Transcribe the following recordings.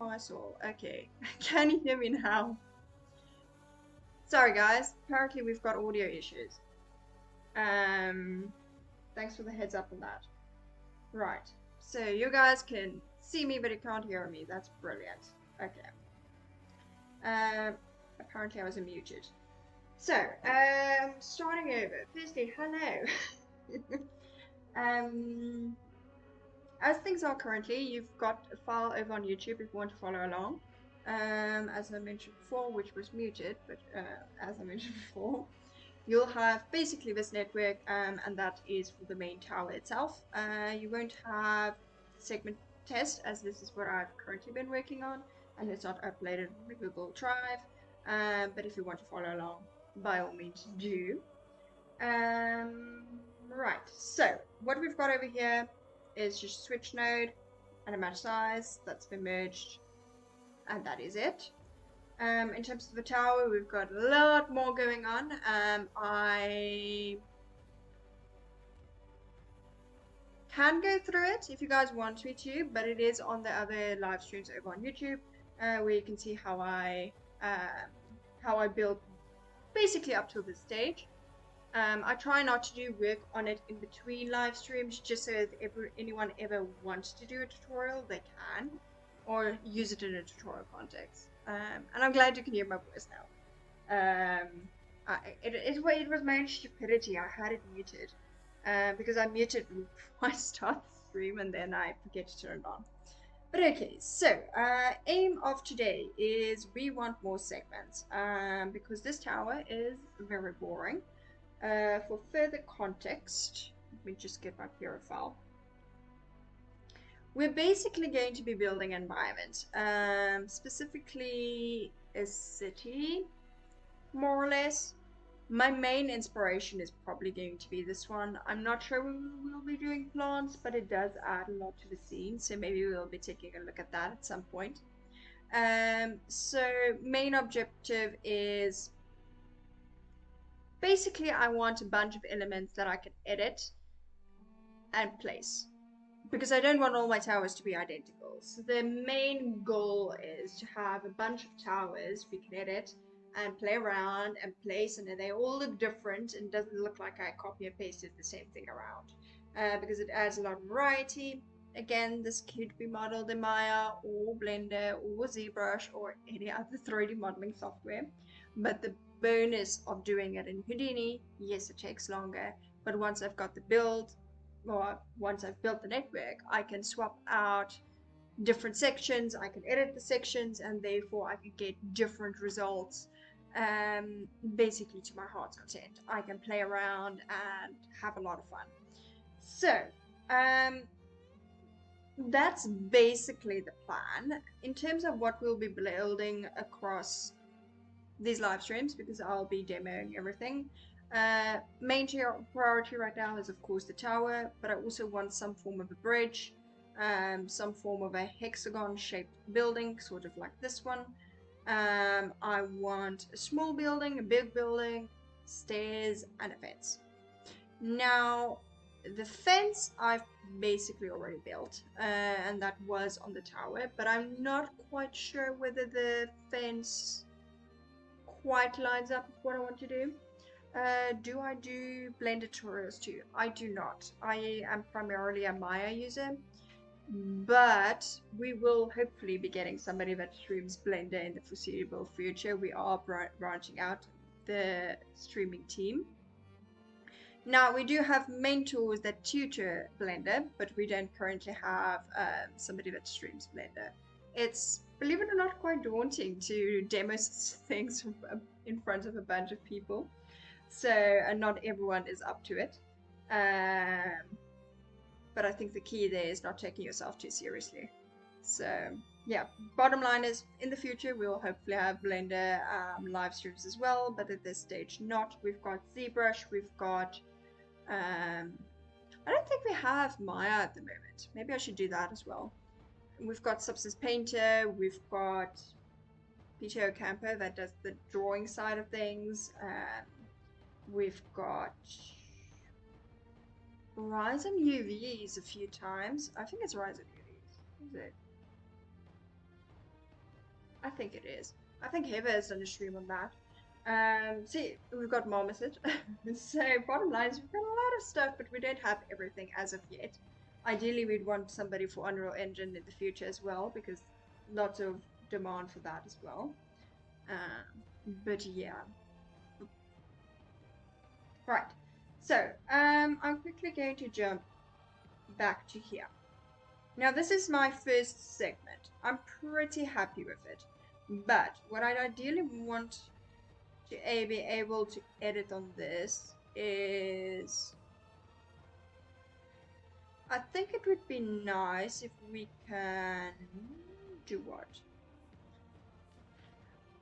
Oh, I saw. Okay. Can you hear me now? Sorry, guys. Apparently, we've got audio issues. Um, Thanks for the heads up on that. Right. So you guys can see me, but you can't hear me. That's brilliant. Okay. Um, Apparently I was muted. So, starting over. Firstly, hello. um, as things are currently, you've got a file over on YouTube if you want to follow along. As I mentioned before, which was muted, but as I mentioned before, you'll have basically this network, and that is for the main tower itself. You won't have segment test, as this is what I've currently been working on, and it's not uploaded on the Google Drive. But if you want to follow along, by all means do. Right, so what we've got over here is just switch node and a match size that's been merged, and that is it. In terms of the tower, we've got a lot more going on. I can go through it if you guys want me to, but it is on the other live streams over on YouTube, where you can see how I built basically up to this stage. I try not to do work on it in between live streams, just so if anyone ever wants to do a tutorial, they can, or use it in a tutorial context. And I'm glad you can hear my voice now. It was my own stupidity. I had it muted because I muted before I start the stream and then I forget to turn it on. But okay, so aim of today is we want more segments because this tower is very boring. For further context, let me just get my PR file. We're basically going to be building an environment, specifically a city, more or less. My main inspiration is probably going to be this one. I'm not sure we will be doing plants, but it does add a lot to the scene, so maybe we'll be taking a look at that at some point. So main objective is basically I want a bunch of elements that I can edit and place, because I don't want all my towers to be identical. So the main goal is to have a bunch of towers we can edit and play around and place, and they all look different and doesn't look like I copy and pasted the same thing around, because it adds a lot of variety. Again, this could be modeled in Maya or Blender or ZBrush or any other 3D modeling software, but the bonus of doing it in Houdini, yes, it takes longer, but once I've got the build, or once I've built the network, I can swap out different sections, I can edit the sections, and therefore I can get different results, basically to my heart's content. I can play around and have a lot of fun. So, that's basically the plan. In terms of what we'll be building across these live streams, because I'll be demoing everything. Main priority right now is of course the tower, but I also want some form of a bridge, some form of a hexagon shaped building, sort of like this one. I want a small building, a big building, stairs, and a fence. Now, the fence I've basically already built, and that was on the tower, but I'm not quite sure whether the fence quite lines up with what I want to do. Do I do Blender tutorials too? I do not. I am primarily a Maya user, but we will hopefully be getting somebody that streams Blender in the foreseeable future. We are branching out the streaming team. Now, we do have main tools that tutor Blender, but we don't currently have somebody that streams Blender. It's, believe it or not, quite daunting to demo things in front of a bunch of people. So, and not everyone is up to it. But I think the key there is not taking yourself too seriously. So, yeah, bottom line is in the future we will hopefully have Blender live streams as well, but at this stage not. We've got ZBrush, we've got I don't think we have Maya at the moment. Maybe I should do that as well. We've got Substance Painter, we've got PTO Camper that does the drawing side of things. We've got Rhizome UVs a few times. I think it's Rhizome UVs. Is it? I think it is. I think Heva has done a stream on that. See, we've got Marmoset. So bottom line is we've got a lot of stuff, but we don't have everything as of yet. Ideally, we'd want somebody for Unreal Engine in the future as well, because lots of demand for that as well. But yeah. Right. So, I'm quickly going to jump back to here. Now, this is my first segment. I'm pretty happy with it. But what I'd ideally want to be able to edit on this is... I think it would be nice if we can do what?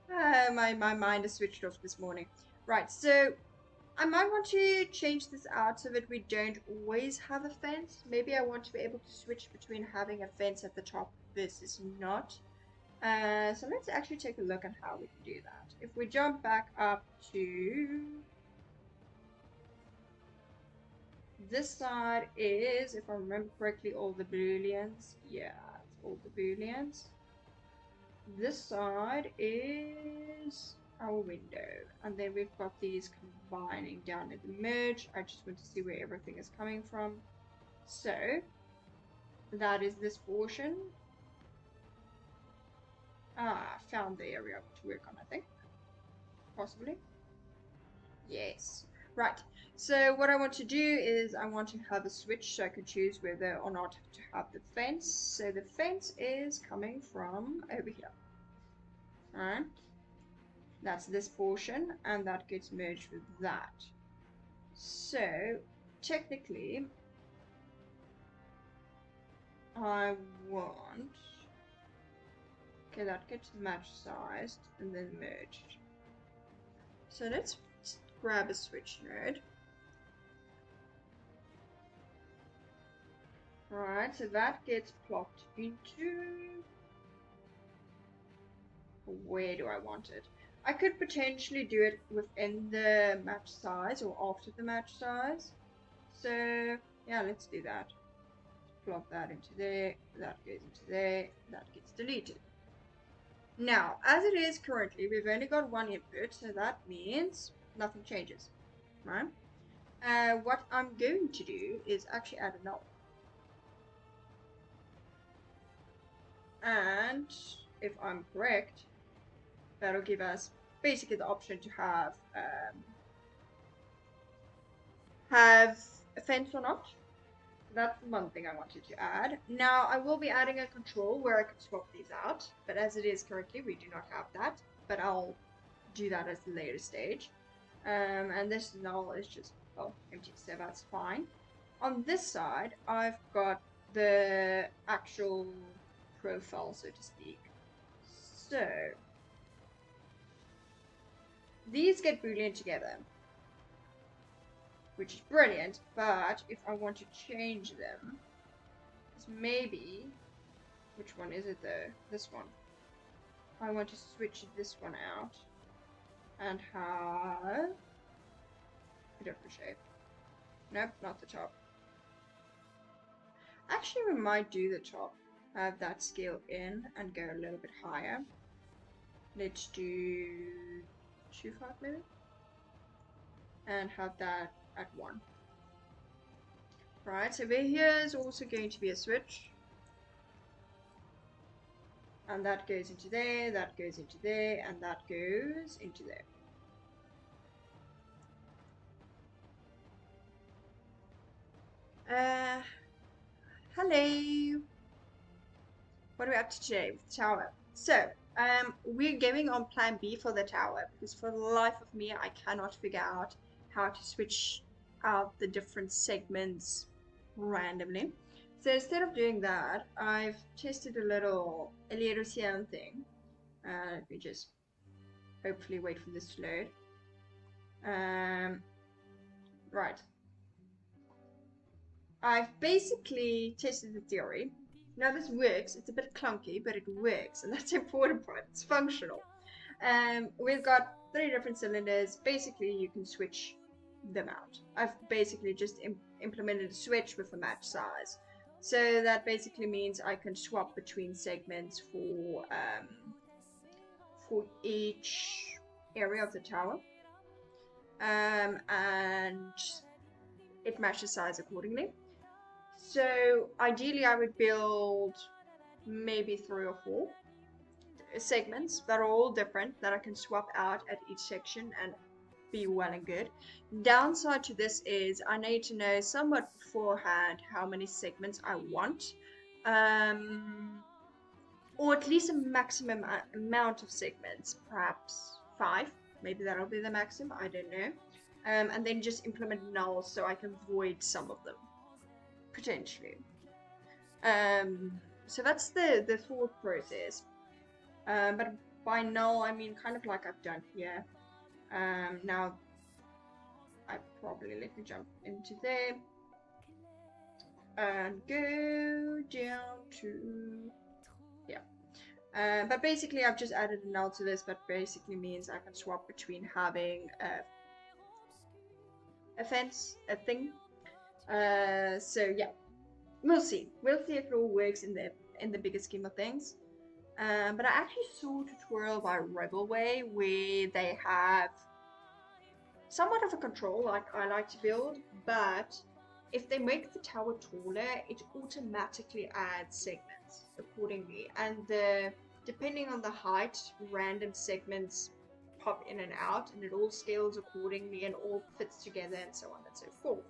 My mind is switched off this morning. Right, so I might want to change this out so that we don't always have a fence. Maybe I want to be able to switch between having a fence at the top versus not. So let's actually take a look at how we can do that. If we jump back up to this side is, if I remember correctly, all the booleans. Yeah, it's all the booleans. This side is our window, and then we've got these combining down at the merge. I just want to see where everything is coming from. So that is this portion. Found the area I want to work on, I think. Possibly. Yes. Right. So what I want to do is I want to have a switch so I can choose whether or not to have the fence. So the fence is coming from over here. Alright. That's this portion, and that gets merged with that. So technically I want... Okay, that gets match sized and then merged. So let's grab a switch node. Alright, so that gets plopped into... Where do I want it? I could potentially do it within the match size or after the match size. So yeah, let's do that. Plop that into there, that goes into there, that gets deleted. Now, as it is currently, we've only got one input, so that means nothing changes, right? What I'm going to do is actually add a null. And if I'm correct, that'll give us basically the option to have a fence or not. That's one thing I wanted to add. Now, I will be adding a control where I can swap these out, but as it is currently, we do not have that, but I'll do that at a later stage. And this null is just, well, empty, so that's fine. On this side, I've got the actual profile, so to speak. So, these get boolean together, which is brilliant, but if I want to change them, because maybe, which one is it though? This one. I want to switch this one out and have a different shape. Nope, not the top. Actually, we might do the top. Have that scale in and go a little bit higher. Let's do 2.5 maybe? And have that at 1. Right, so over here is also going to be a switch. And that goes into there, that goes into there, and that goes into there. Hello. What are we up to today with the tower? So, we're going on plan B for the tower, because for the life of me, I cannot figure out how to switch out the different segments randomly. So instead of doing that, I've tested a little Elierusian thing. Let me just hopefully wait for this to load. Right. I've basically tested the theory. Now this works. It's a bit clunky, but it works, and that's the important part. It's functional. We've got 3 different cylinders. Basically, you can switch them out. I've basically just implemented a switch with a match size. So that basically means I can swap between segments for for each area of the tower. And it matches size accordingly. So ideally I would build maybe 3 or 4 segments that are all different that I can swap out at each section and be well and good. Downside to this is I need to know somewhat beforehand how many segments I want, or at least a maximum amount of segments, perhaps 5. Maybe that'll be the maximum, I don't know. And then just implement null so I can void some of them, potentially. So that's the thought process. But by null, I mean kind of like I've done here. Now, let me jump into there and go down to, yeah. But basically I've just added a null to this, but basically means I can swap between having a fence, a thing. So yeah, we'll see if it all works in the bigger scheme of things. But I actually saw a tutorial by Rebelway where they have somewhat of a control like I like to build, but if they make the tower taller, it automatically adds segments accordingly, and depending on the height, random segments pop in and out, and it all scales accordingly and all fits together and so on and so forth.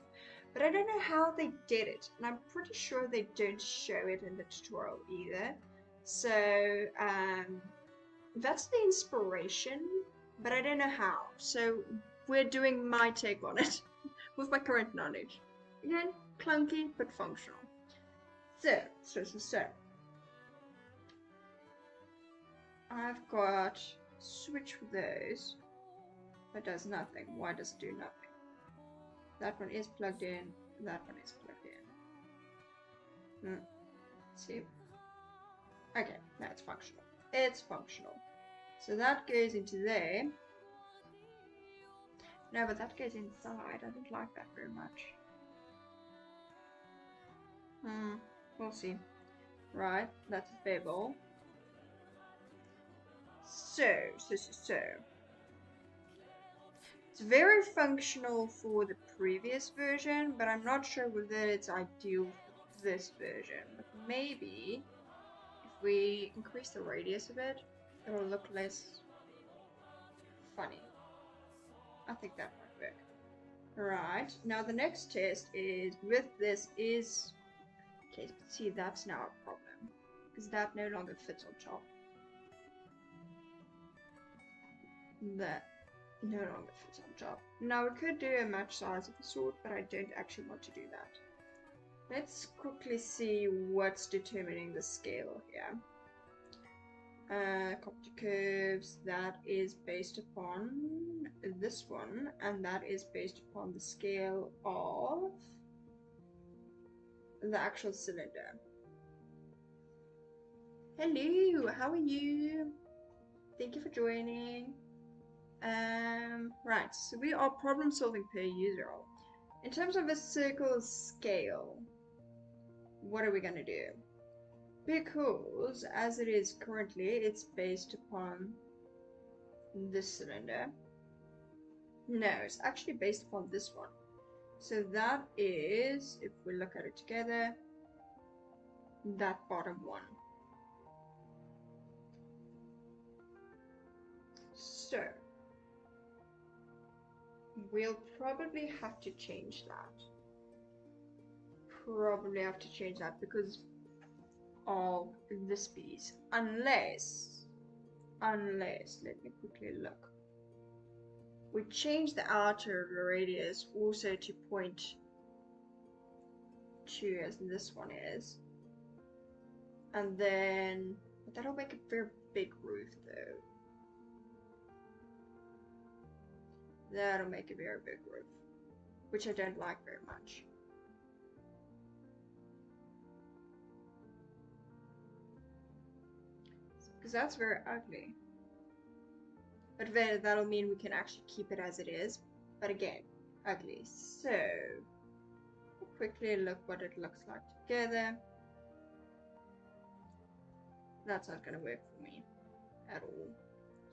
But I don't know how they did it, and I'm pretty sure they don't show it in the tutorial either. So that's the inspiration, but I don't know how. So we're doing my take on it with my current knowledge. Again, clunky but functional. So. I've got switch for those. That does nothing. Why does it do nothing? That one is plugged in. That one is plugged in. See? Okay, that's functional. It's functional. So that goes into there. No, but that goes inside. I don't like that very much. We'll see. Right, that's a bevel. So. It's very functional for the previous version, but I'm not sure whether it's ideal for this version. But maybe if we increase the radius a bit, it'll look less funny. I think that might work. Right, now the next test is with this is... Okay, see, that's now a problem, because that no longer fits on top. That no longer fits on top. Now we could do a match size of the sort, but I don't actually want to do that. Let's quickly see what's determining the scale here. Copy curves, that is based upon this one, and that is based upon the scale of the actual cylinder. Hello, how are you? Thank you for joining. Right, so we are problem solving per user. In terms of a circle scale, what are we gonna do? Because as it is currently, it's based upon this cylinder. No, it's actually based upon this one. So that is, if we look at it together, that bottom one. So we'll probably have to change that. Because of this piece. Unless, let me quickly look. We change the outer radius also to 0.2 as this one is. And then, but that'll make a very big roof though. That'll make a very big roof, which I don't like very much. Because that's very ugly. But then that'll mean we can actually keep it as it is. But again, ugly. So, we'll quickly look what it looks like together. That's not going to work for me at all.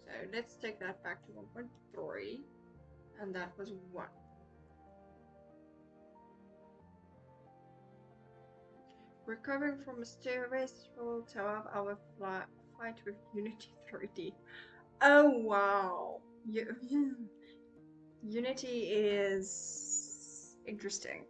So let's take that back to 1.3, and that was 1. Recovering from a stressful 12-hour fight with Unity 3D. Oh wow! Unity is interesting.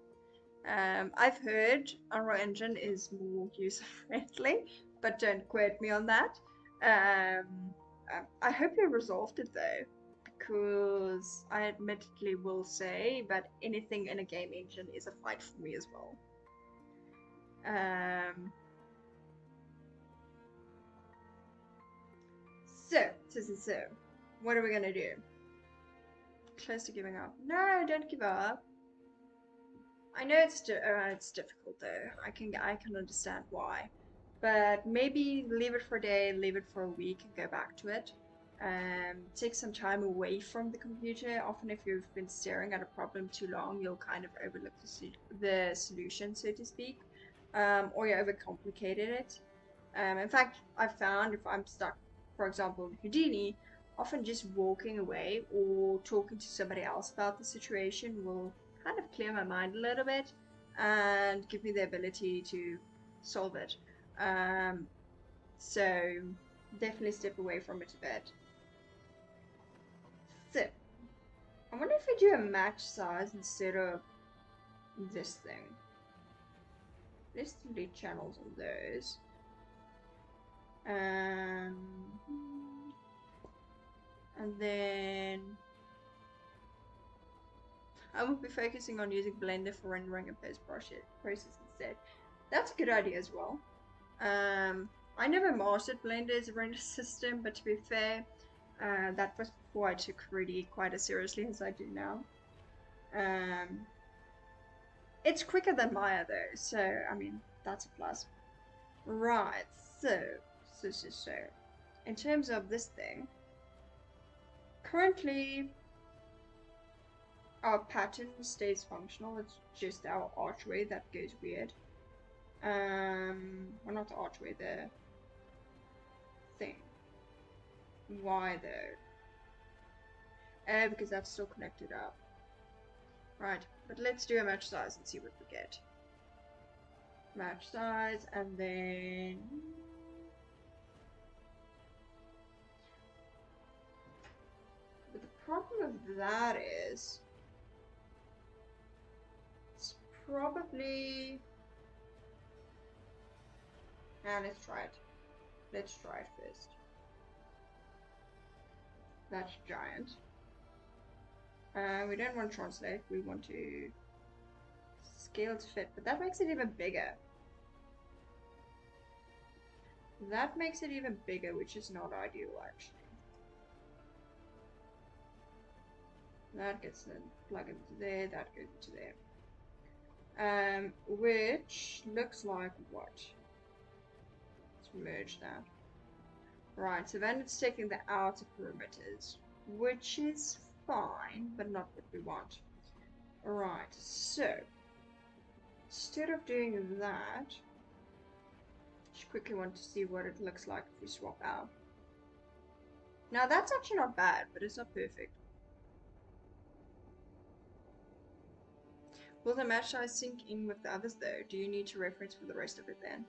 I've heard Unreal Engine is more user-friendly, but don't quote me on that. I hope you resolved it though, because I admittedly will say, but anything in a game engine is a fight for me as well. So, what are we gonna do? Close to giving up. No, don't give up. I know it's difficult though. I can understand why, but maybe leave it for a day, leave it for a week, and go back to it. Take some time away from the computer. Often, if you've been staring at a problem too long, you'll kind of overlook the solution, so to speak, or you overcomplicated it. In fact, I've found if I'm stuck, for example, in Houdini, often just walking away or talking to somebody else about the situation will kind of clear my mind a little bit and give me the ability to solve it. So definitely step away from it a bit. So I wonder if we do a match size instead of this thing. Let's delete channels on those. And then I will be focusing on using Blender for rendering and post-process instead. That's a good idea as well. I never mastered Blender as a render system, but to be fair, that was before I took 3D quite as seriously as I do now. It's quicker than Maya though, so I mean that's a plus. Right, so. In terms of this thing, currently our pattern stays functional. It's just our archway that goes weird. Well, not the archway, the thing. Why though? Because that's still connected up. Right, but let's do a match size and see what we get. Match size, and then but the problem of that is it's probably. Now let's try it. Let's try it first. That's giant. We don't want to translate, we want to scale to fit, but that makes it even bigger. That makes it even bigger, which is not ideal actually. That gets then plug into there, that goes into there. Which looks like what? Let's merge that. Right, so then it's taking the outer perimeters, which is fine, but not what we want. Alright, so instead of doing that, just quickly want to see what it looks like if we swap out. Now that's actually not bad, but it's not perfect. Will the match size sync in with the others though? Do you need to reference for the rest of it then?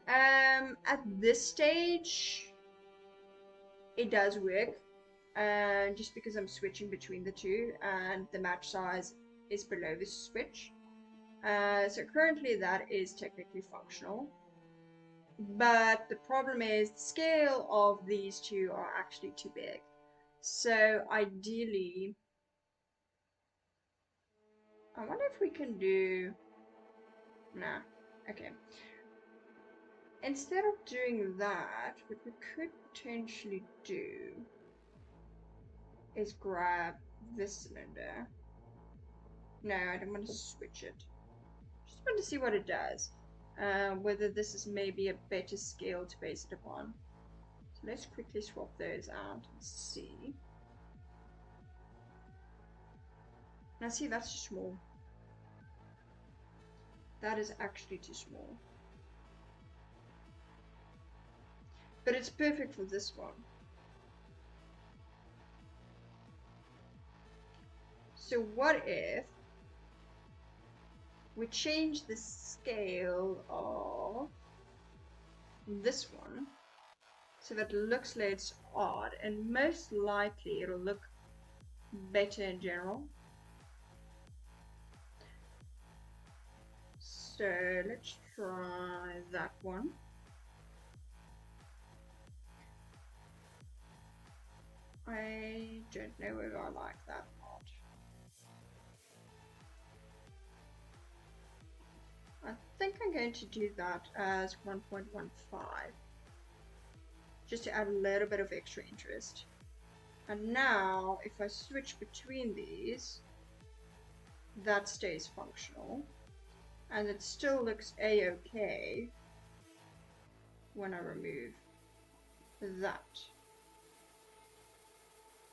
At this stage, it does work. Just because I'm switching between the two and the match size is below the switch. So currently that is technically functional. But the problem is the scale of these two are actually too big. So ideally, I wonder if we can do... Nah, okay. Instead of doing that, what we could potentially do is grab this cylinder. No, I don't want to switch it. Just want to see what it does. Whether this is maybe a better scale to base it upon. So let's quickly swap those out and see. Now see, that's too small. That is actually too small. But it's perfect for this one. So what if we change the scale of this one so that it looks like it's odd, and most likely it'll look better in general. So let's try that one. I don't know if I like that or not. I think I'm going to do that as 1.15, just to add a little bit of extra interest. And now, if I switch between these, that stays functional. And it still looks a-okay when I remove that,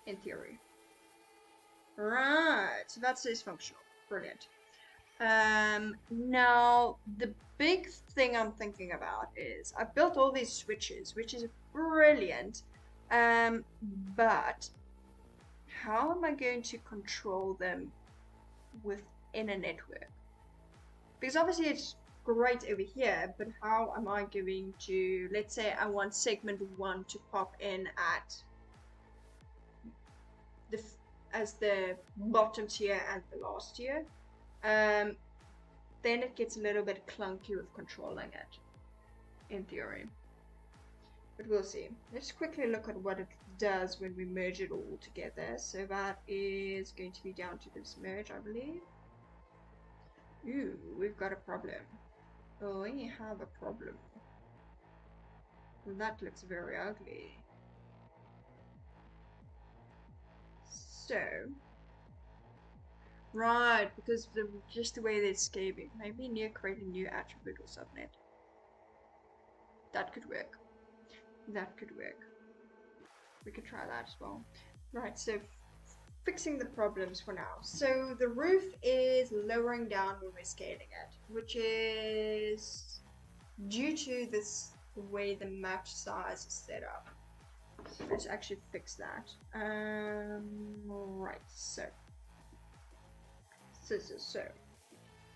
in theory. Right, so that stays functional. Brilliant. Now the big thing I'm thinking about is I've built all these switches, which is brilliant. But how am I going to control them within a network? Because obviously it's great over here, but how am I going to, let's say I want segment 1 to pop in at as the bottom tier and the last tier. Then it gets a little bit clunky with controlling it, in theory. But we'll see. Let's quickly look at what it does when we merge it all together. So that is going to be down to this merge, I believe. Ooh, we've got a problem. Oh, we have a problem. That looks very ugly. So, right, because just the way they're scaling. Maybe create a new attribute or subnet. That could work. That could work. We could try that as well. Right, so fixing the problems for now. So the roof is lowering down when we're scaling it, which is due to this way the map size is set up. So let's actually fix that. Right, so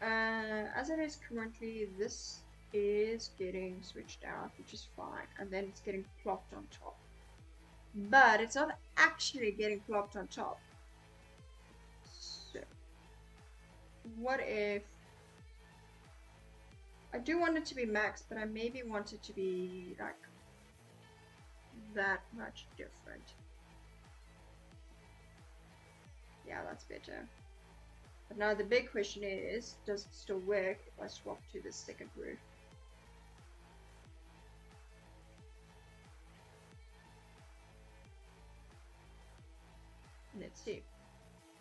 as it is currently, this is getting switched out, which is fine, and then it's getting plopped on top. But it's not actually getting plopped on top. So what if I do want it to be max, but I maybe want it to be like that much different? Yeah, that's better. But now the big question is, does it still work if I swap to the second roof? Let's see.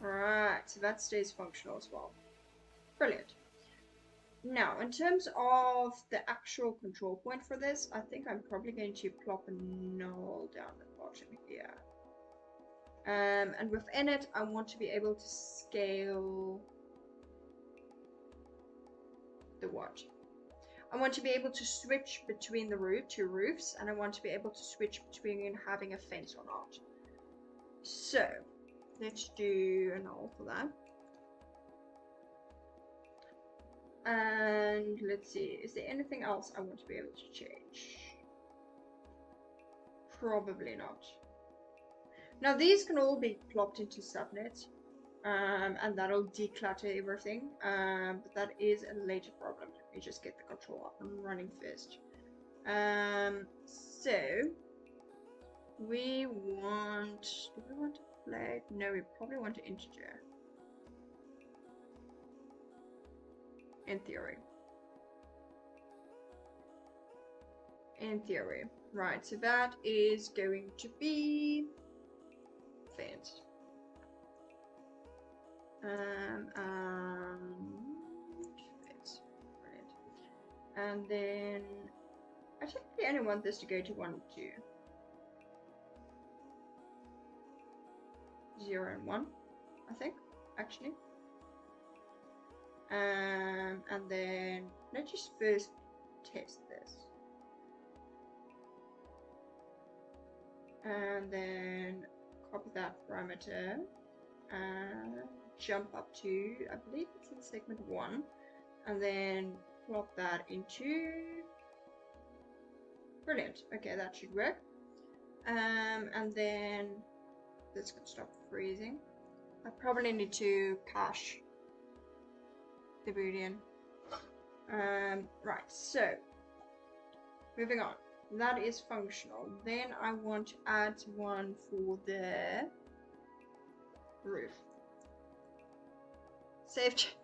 Alright, so that stays functional as well. Brilliant. Now, in terms of the actual control point for this, I think I'm probably going to plop a null down the bottom here. And within it, I want to be able to scale the what? I want to be able to switch between the two roofs, and I want to be able to switch between having a fence or not. So, let's do a null for that. And let's see, is there anything else I want to be able to change? Probably not. Now these can all be plopped into subnets, and that'll declutter everything, but that is a later problem. Let me just get the control up and running first. So we want, do we want a flag? No, we probably want an integer. In theory. In theory. Right, so that is going to be fence. Fence. Brilliant. And then I technically only want this to go to 1 and 2. 0 and 1, I think, actually. And then let's just first test this. And then copy that parameter and jump up to, I believe it's in segment 1, and then plop that into, brilliant, okay, that should work. And then this can stop freezing. I probably need to cache the boolean. Right, so moving on. That is functional. Then I want to add one for the roof. Save.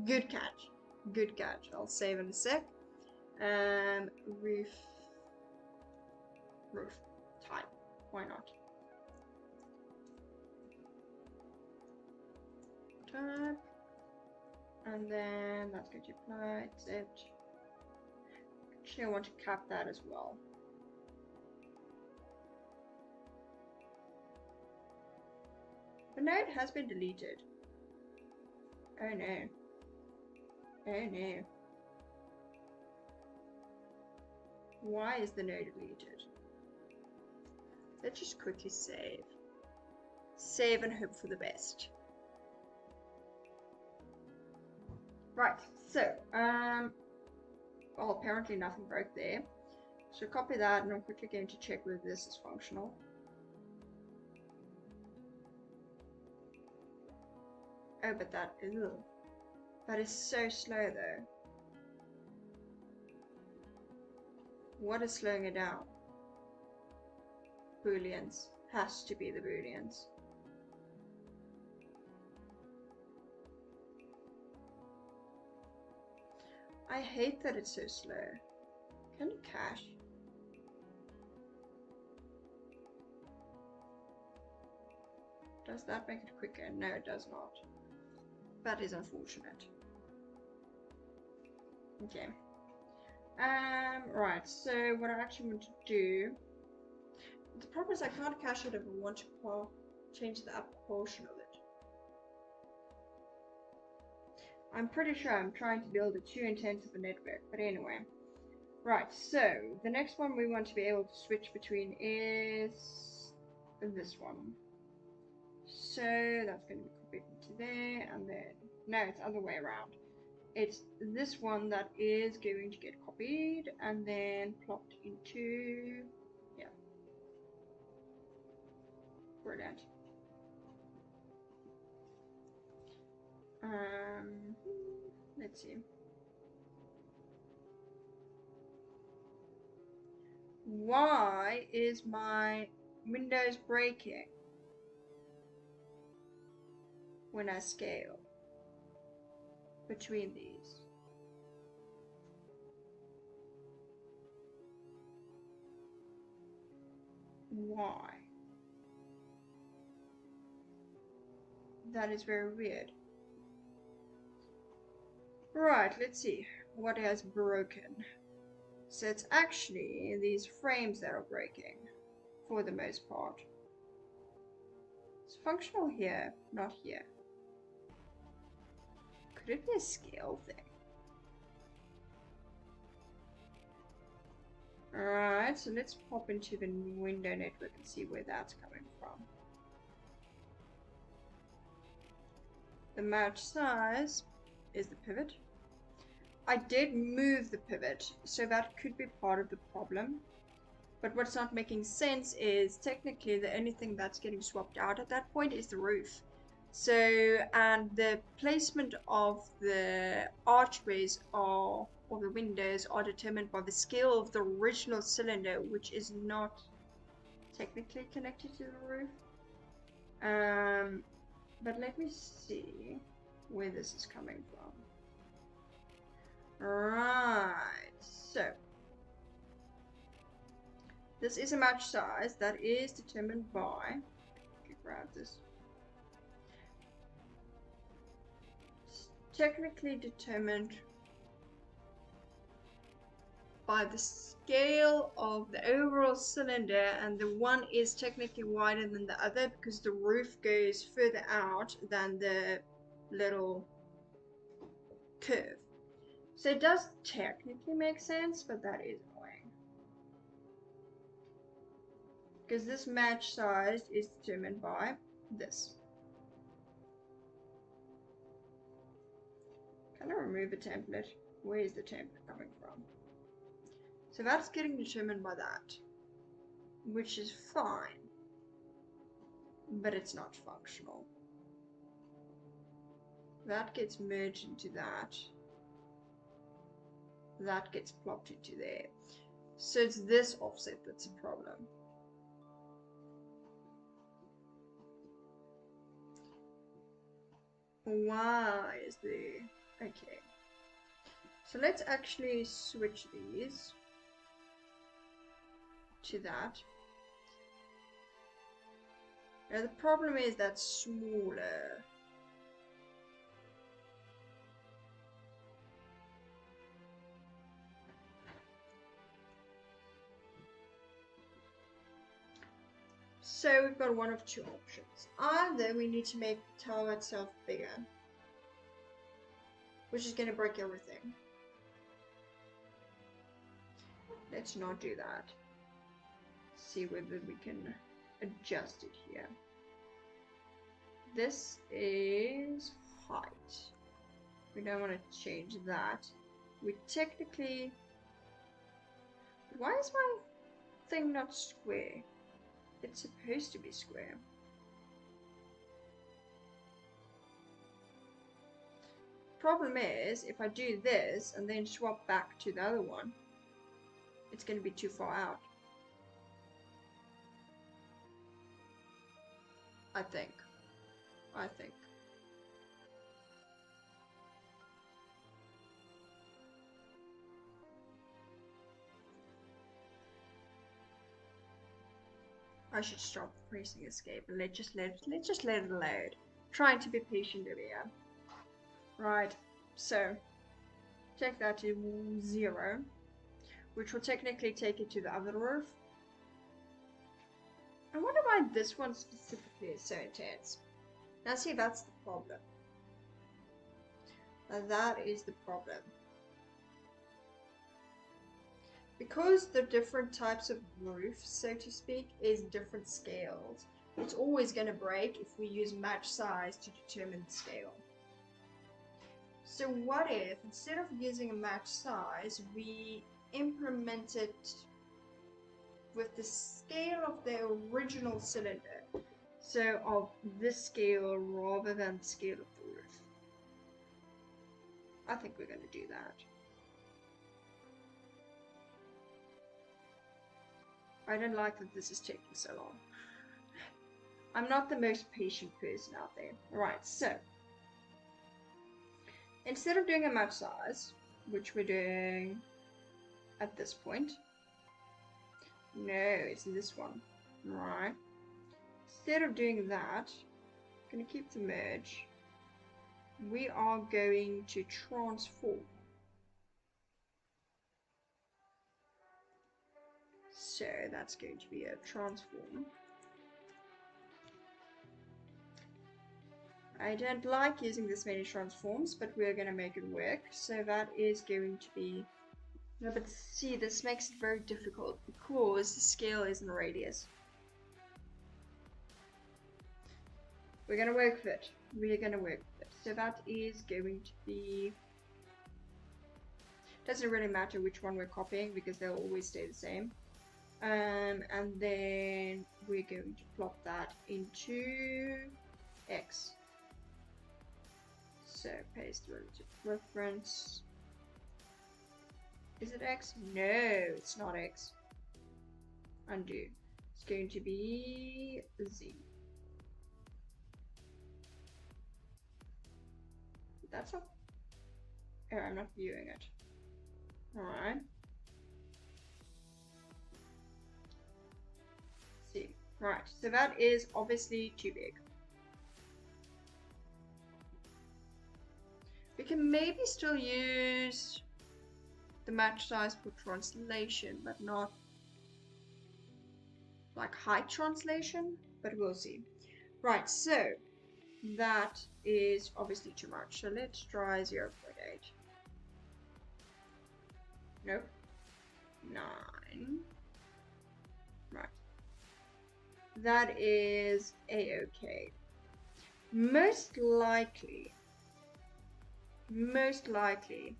Good catch. Good catch. I'll save in a sec. Roof type. Why not? Type. And then that's going to apply. Save. Actually, I want to cap that as well. The node has been deleted. Oh no. Oh no. Why is the node deleted? Let's just quickly save. Save and hope for the best. Right, so, well, apparently nothing broke there. So copy that, and I'm quickly going to check whether this is functional. Oh, but that is so slow though. What is slowing it down? Booleans. Has to be the booleans. I hate that it's so slow. Can you cache? Does that make it quicker? No, it does not. That is unfortunate. Okay. Right, so what I actually want to do... The problem is I can't cache it if I want to change the upper portion of it. I'm pretty sure I'm trying to build a too intensive a network, but anyway. Right, so the next one we want to be able to switch between is this one. So that's going to be copied into there, and then, no, it's the other way around. It's this one that is going to get copied and then plopped into, yeah. Brilliant. Let's see. Why is my Windows breaking when I scale between these? Why? That is very weird. Right, let's see what has broken. So it's actually these frames that are breaking for the most part. It's functional here, not here. Could it be a scale thing? Alright, so let's pop into the window network and see where that's coming from. The match size is the pivot. I did move the pivot, so that could be part of the problem. But what's not making sense is technically the only thing that's getting swapped out at that point is the roof. So, and the placement of the archways or the windows are determined by the scale of the original cylinder, which is not technically connected to the roof. But let me see where this is coming from. Right, so this is a match size that is determined by, grab this, it's technically determined by the scale of the overall cylinder, and the one is technically wider than the other because the roof goes further out than the little curve. So it does technically make sense, but that is annoying. Because this match size is determined by this. remove a template. Where is the template coming from? So that's getting determined by that, which is fine, but it's not functional. That gets merged into that. That gets plopped into there. So it's this offset that's a problem. Why is there? Okay. So let's actually switch these to that. Now the problem is that's smaller. So we've got one of two options. Either we need to make the tower itself bigger, which is going to break everything. Let's not do that. See whether we can adjust it here. This is height. We don't want to change that. We technically... Why is my thing not square? It's supposed to be square. Problem is, if I do this and then swap back to the other one, it's going to be too far out. I think. I should stop pressing escape and let's just let it load. Trying to be patient over here. Right, so take that to 0, which will technically take it to the other roof. I wonder why this one specifically is so intense. Now see, that's the problem. Now that is the problem. Because the different types of roofs, so to speak, is different scales, it's always going to break if we use match size to determine the scale. So what if, instead of using a match size, we implement it with the scale of the original cylinder, so of this scale rather than the scale of the roof? I think we're going to do that. I don't like that this is taking so long. I'm not the most patient person out there. Alright, so instead of doing a match size, which we're doing at this point, no, it's this one. Right. Instead of doing that, I'm going to keep the merge. We are going to transform. So that's going to be a transform. I don't like using this many transforms, but we're going to make it work. So that is going to be... No, but see, this makes it very difficult because the scale is in radius. We're going to work with it. We're going to work with it. So that is going to be... Doesn't really matter which one we're copying because they'll always stay the same. And then we're going to plot that into X. So paste relative reference. Is it X? No, it's not X. Undo. It's going to be Z. That's not... Oh, I'm not viewing it. Alright. See. Right, so that is obviously too big. We can maybe still use the match size for translation, but not like height translation, but we'll see. Right, so that is obviously too much. So let's try 0.8. Nope. 9. Right. That is a-okay. Most likely, most likely,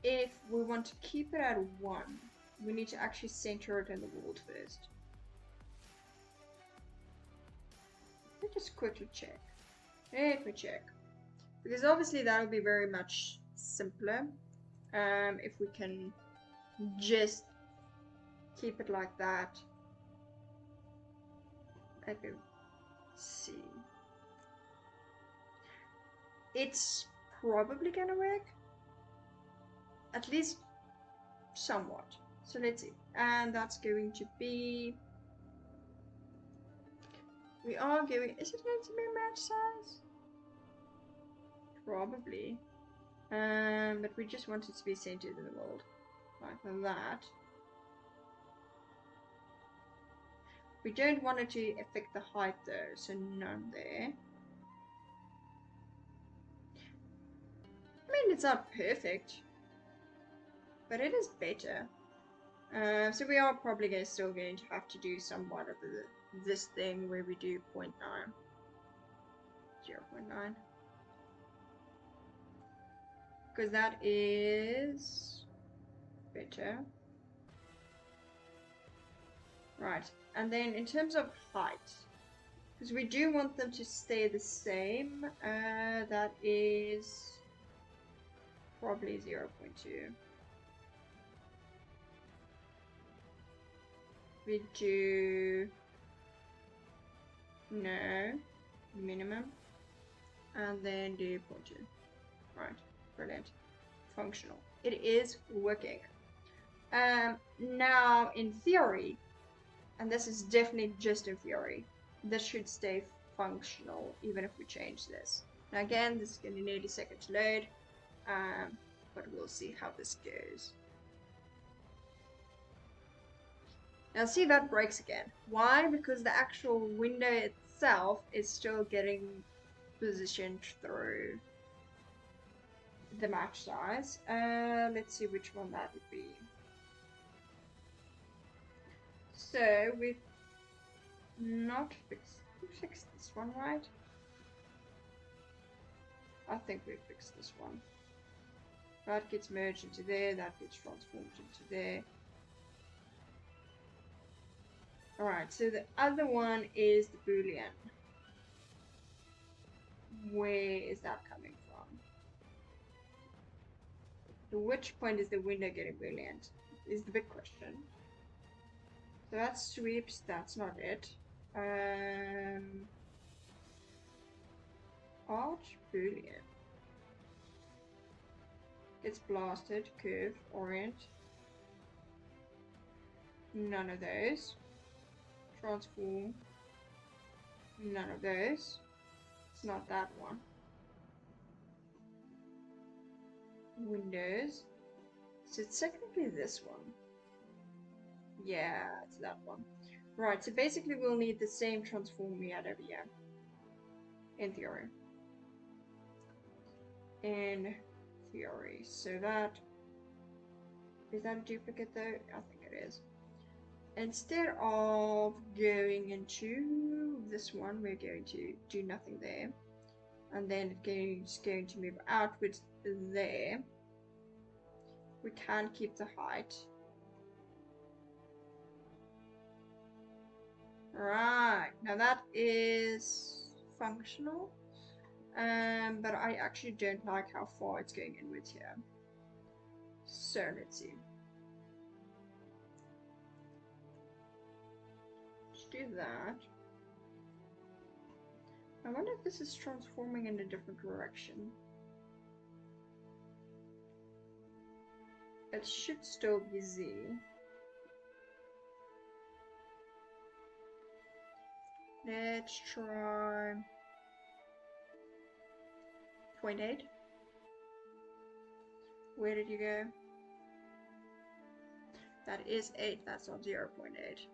if we want to keep it at 1, we need to actually center it in the world first. Let me just quickly check. Let me check. Because obviously that will be very much simpler if we can just keep it like that. Let me see. It's probably gonna work. At least somewhat. So let's see. And that's going to be... We are going... Is it going to be match size? Probably. But we just want it to be centered in the world. Like that. We don't want it to affect the height though, so none there. I mean, it's not perfect, but it is better. So we are probably still going to have to do somewhat of this thing where we do 0.9. 0.9. Because that is better. Right, and then in terms of height, because we do want them to stay the same, that is probably 0.2. We do no minimum and then do 0.2. Right, brilliant. Functional. It is working. Now in theory, and this is definitely just in theory, this should stay functional even if we change this. Now again, this is going to need a second to load, but we'll see how this goes. Now see, that breaks again. Why? Because the actual window itself is still getting positioned through the match size. Let's see which one that would be. So we've not fixed this one, right? I think we fixed this one. That gets merged into there, that gets transformed into there. Alright, so the other one is the Boolean. Where is that coming from? At which point is the window getting Boolean? Is the big question. So that's sweeps, that's not it. Arch Boolean. Gets blasted, curve, orient. None of those. Transform. None of those. It's not that one. Windows. So it's technically this one. Yeah, it's that one. Right, so basically we'll need the same transform we had over here. In theory. In theory. So that... Is that a duplicate though? I think it is. Instead of going into this one, we're going to do nothing there. And then it's going to move outwards there. We can keep the height. Right, now that is functional. But I actually don't like how far it's going inwards here. So let's see. Let's do that. I wonder if this is transforming in a different direction. It should still be Z. Let's try 0.8. Where did you go? That is 8, that's not 0.8.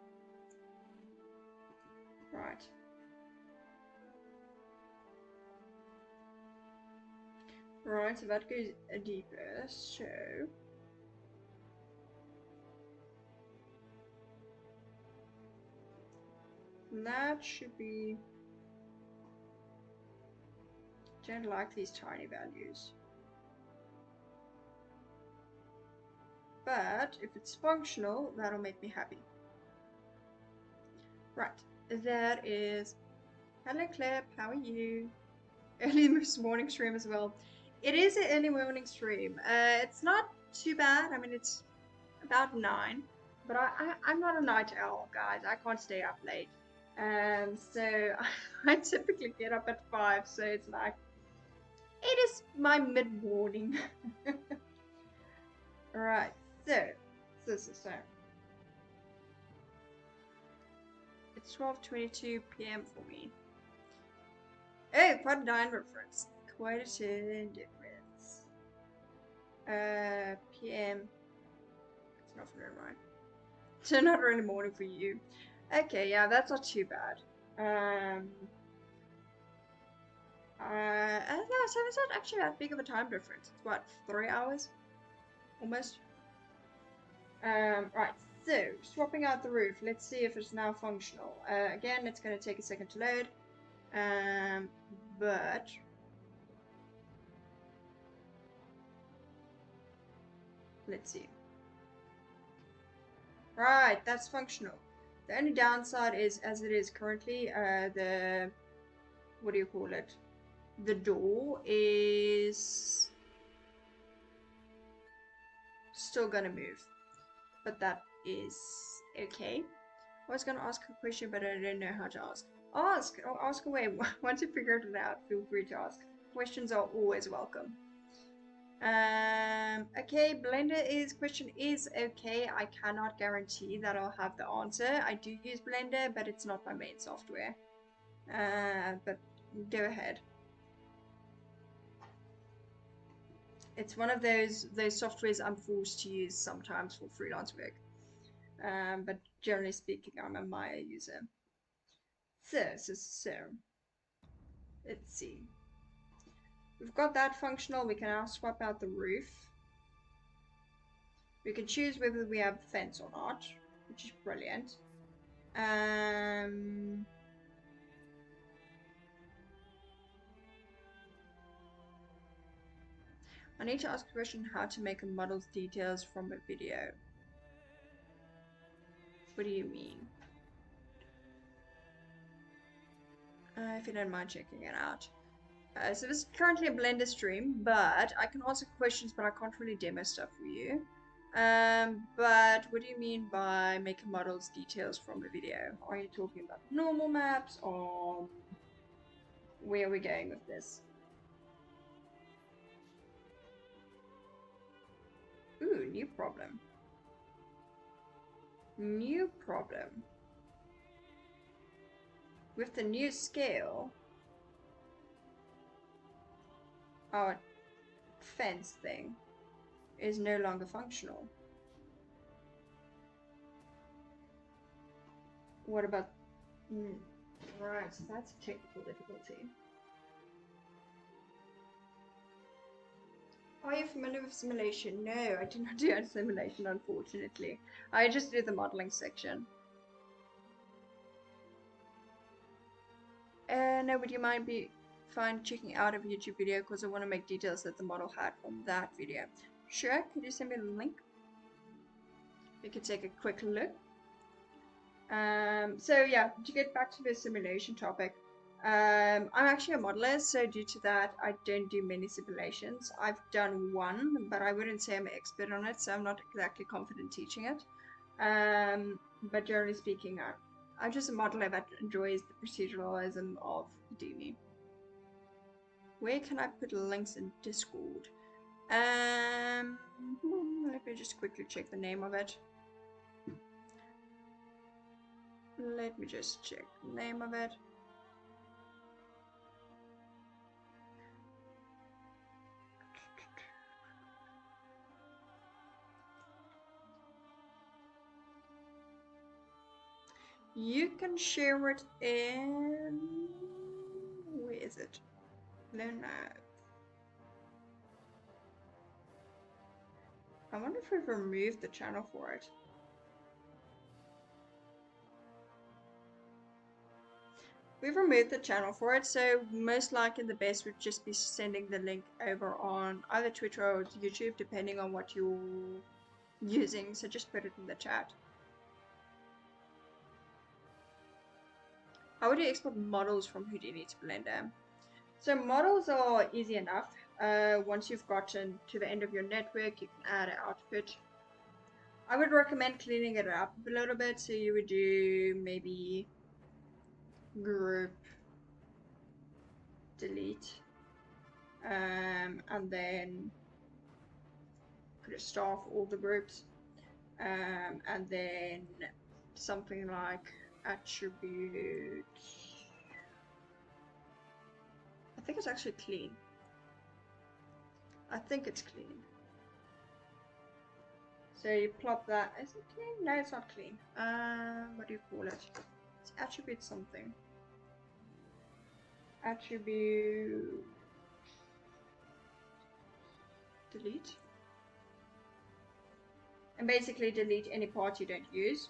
Right. Right, so that goes deeper, so... That should be... Don't like these tiny values. but if it's functional, that'll make me happy. Right, that is... Hello Clip, how are you? Early morning stream as well. It is an early morning stream. It's not too bad. I mean, it's about 9, but I'm not a night owl, guys. I can't stay up late. So I typically get up at 5, so it's like, it is my mid-morning. Alright, so. It's 12:22 p.m. for me. Oh, quite a time difference. Quite a time difference. PM. It's not very right. So not early morning for you. Okay, yeah, that's not too bad. No, so it's not actually that big of a time difference. It's what, 3 hours? Almost. Right, so swapping out the roof. Let's see if it's now functional. Again, it's going to take a second to load. But let's see. Right, that's functional. The only downside is, as it is currently, the, what do you call it? The door is still gonna move, but that is okay. I was gonna ask a question, but I don't know how to ask. Ask away. Once you figure it out, feel free to ask. Questions are always welcome. Okay, Blender question is okay. I cannot guarantee that I'll have the answer. I do use Blender, but it's not my main software. But go ahead. It's one of those softwares I'm forced to use sometimes for freelance work. But generally speaking, I'm a Maya user. So, let's see. We've got that functional. We can now swap out the roof. We can choose whether we have fence or not, which is brilliant. I need to ask a question how to make a model's details from a video. What do you mean? If you don't mind checking it out. So this is currently a Blender stream, but I can answer questions, but I can't really demo stuff for you. But what do you mean by make a model's details from a video? Are you talking about normal maps, or where are we going with this? Ooh, new problem. New problem. With the new scale, our fence thing is no longer functional. What about... right, so that's a technical difficulty. Are you familiar with simulation? No, I do not do a simulation, unfortunately. I just do the modeling section. No, would you mind fine checking out a YouTube video, because I want to make details that the model had from that video. Sure, could you send me the link? We could take a quick look. So yeah, to get back to the simulation topic, I'm actually a modeler, so due to that, I don't do many simulations. I've done one, but I wouldn't say I'm an expert on it, so I'm not exactly confident teaching it. But generally speaking, I'm just a modeler that enjoys the proceduralism of Houdini. Where can I put links in Discord? Let me just quickly check the name of it. Let me just check the name of it. You can share it in... where is it? No. I wonder if we've removed the channel for it. We've removed the channel for it, so most likely the best would just be sending the link over on either Twitter or YouTube, depending on what your using, so just put it in the chat. How would you export models from Houdini to Blender? So models are easy enough. Once you've gotten to the end of your network, you can add an output. I would recommend cleaning it up a little bit. So you would do maybe group delete, and then put a star for all the groups, and then something like attribute. I think it's actually clean. I think it's clean. So you plop that. Is it clean? No, it's not clean. What do you call it? It's attribute something. Attribute delete. And basically delete any part you don't use.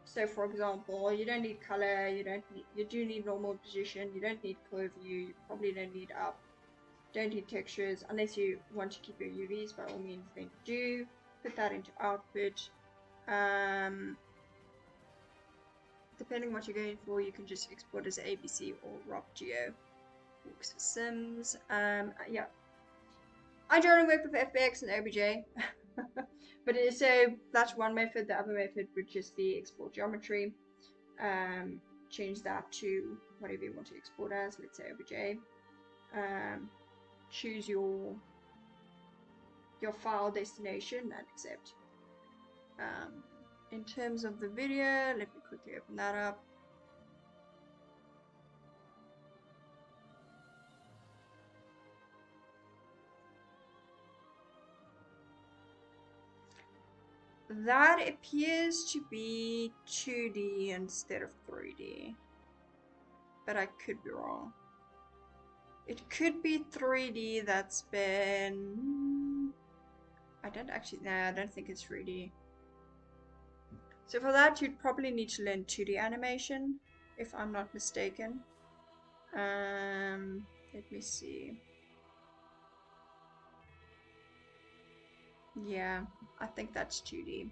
So for example, you don't need color, you do need normal position, you don't need curve view, you probably don't need up, don't need textures, unless you want to keep your UVs, by all means then do. Put that into output. Depending what you're going for, you can just export as ABC or ROP Geo. Works for Sims. Yeah. I generally work with FBX and OBJ. But so that's one method. The other method would just be export geometry. Change that to whatever you want to export as. Let's say OBJ. Choose your file destination and accept. In terms of the video, let me quickly open that up. That appears to be 2D instead of 3D, but I could be wrong. It could be 3D that's been... I don't think it's 3D. So for that, you'd probably need to learn 2D animation, if I'm not mistaken. Let me see. Yeah, I think that's 2D.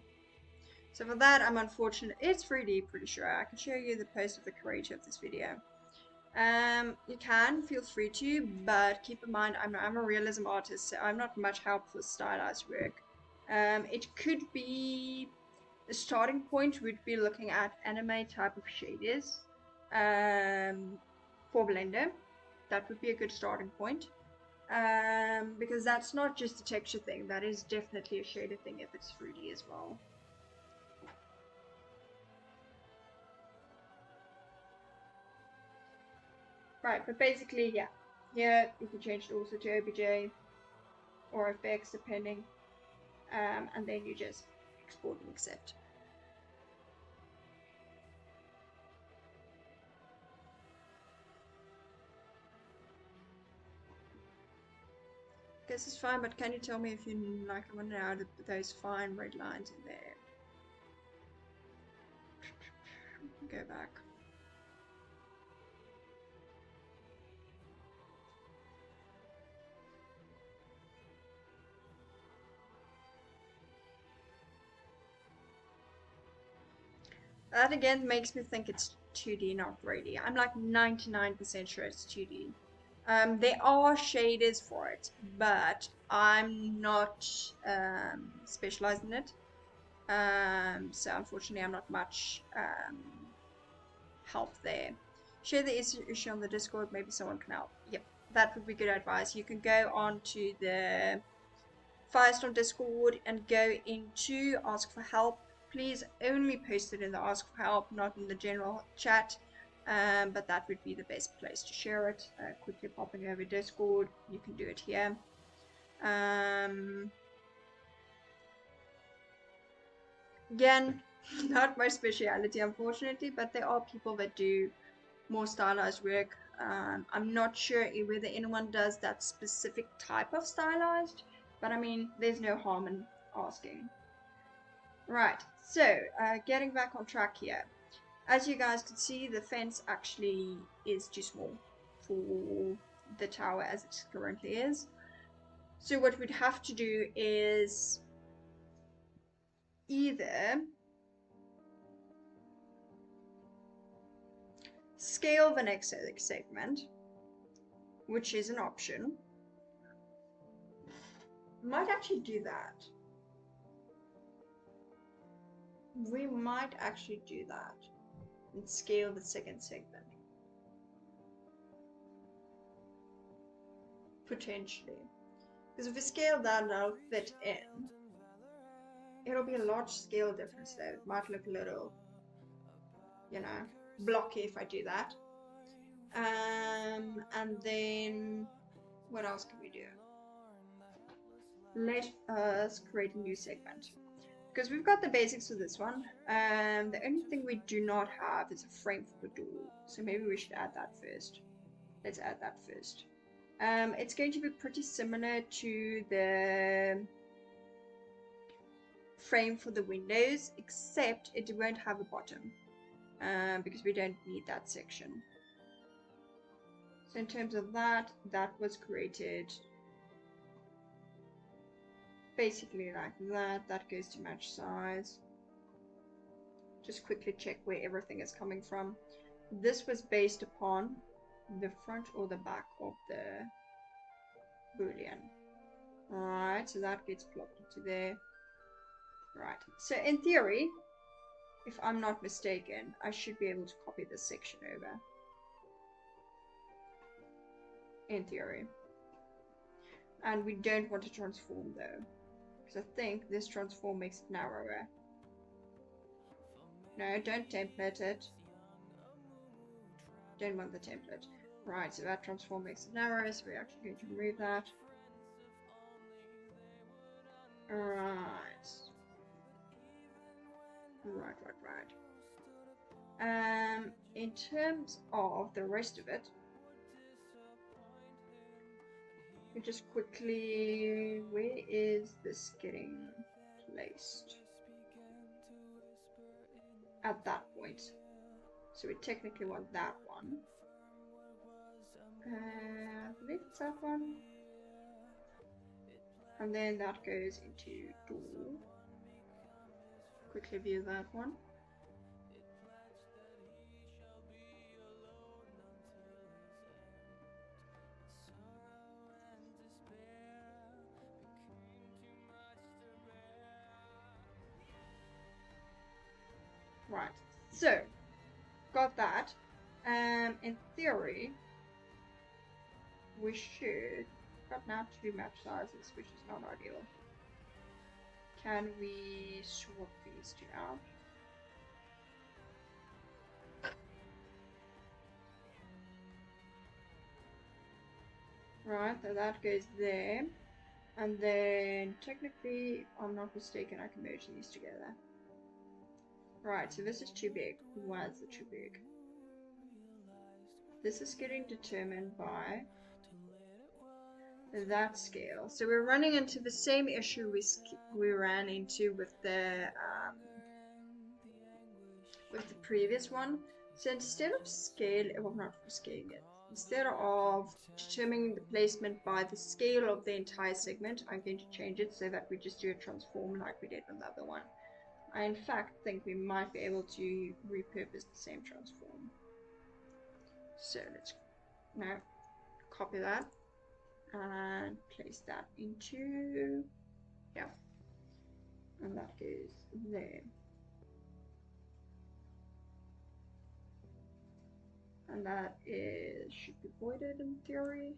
So for that, I'm unfortunate. It's 3D, pretty sure. I can show you the post of the creator of this video. You can feel free to, but keep in mind I'm a realism artist, so I'm not much help for stylized work. It could be the starting point would be looking at anime type of shaders for Blender. That would be a good starting point. Because that's not just a texture thing, that is definitely a shader thing if it's 3D as well. Right, but basically, yeah. Here, you can change it also to OBJ or FX depending. And then you just export and accept. This is fine, but can you tell me if you like, I want to know those fine red lines in there. Go back. That again makes me think it's 2D, not 3D. I'm like 99% sure it's 2D. There are shaders for it, but I'm not specialized in it. So unfortunately, I'm not much help there. Share the issue on the Discord, maybe someone can help. Yep, that would be good advice. You can go on to the Firestorm Discord and go into Ask for Help. Please only post it in the Ask for Help, not in the general chat. But that would be the best place to share it. Quickly popping over Discord, you can do it here. Again, not my speciality, unfortunately, but there are people that do more stylized work. I'm not sure whether anyone does that specific type of stylized, but I mean, there's no harm in asking. Right, so getting back on track here. As you guys can see, the fence actually is too small for the tower as it currently is. So what we'd have to do is either scale the next segment, which is an option. Might actually do that. We might actually do that and scale the second segment. Potentially. Because if we scale that, that'll fit in. It'll be a large scale difference though. It might look a little, you know, blocky if I do that. And then what else can we do? Let us create a new segment. Because we've got the basics for this one. The only thing we do not have is a frame for the door. So maybe we should add that first. Let's add that first. It's going to be pretty similar to the frame for the windows, except it won't have a bottom. Because we don't need that section. So in terms of that, that was created basically like that. That goes to match size. Just quickly check where everything is coming from. This was based upon the front or the back of the boolean. Alright, so that gets plopped into there. Right, so in theory, if I'm not mistaken, I should be able to copy this section over. In theory. And we don't want to transform though, because I think this transform makes it narrower. No, don't template it. Don't want the template. Right, so that transform makes it narrower, so we're actually going to remove that. Right. In terms of the rest of it, we just quickly, where is this getting placed? At that point. So we technically want that one. I believe it's that one. And then that goes into door. Quickly view that one. Right, so got that. In theory, we should got now 2 match sizes, which is not ideal. Can we swap these 2 out? Right, so that goes there. And then technically, if I'm not mistaken, I can merge these together. Right, so this is too big. Why is it too big? This is getting determined by that scale. So we're running into the same issue we ran into with the previous one. So instead of instead of determining the placement by the scale of the entire segment, I'm going to change it so that we just do a transform like we did on the other one. I in fact think we might be able to repurpose the same transform. So let's now copy that and place that into, yeah, and that goes there. And that should be voided in theory.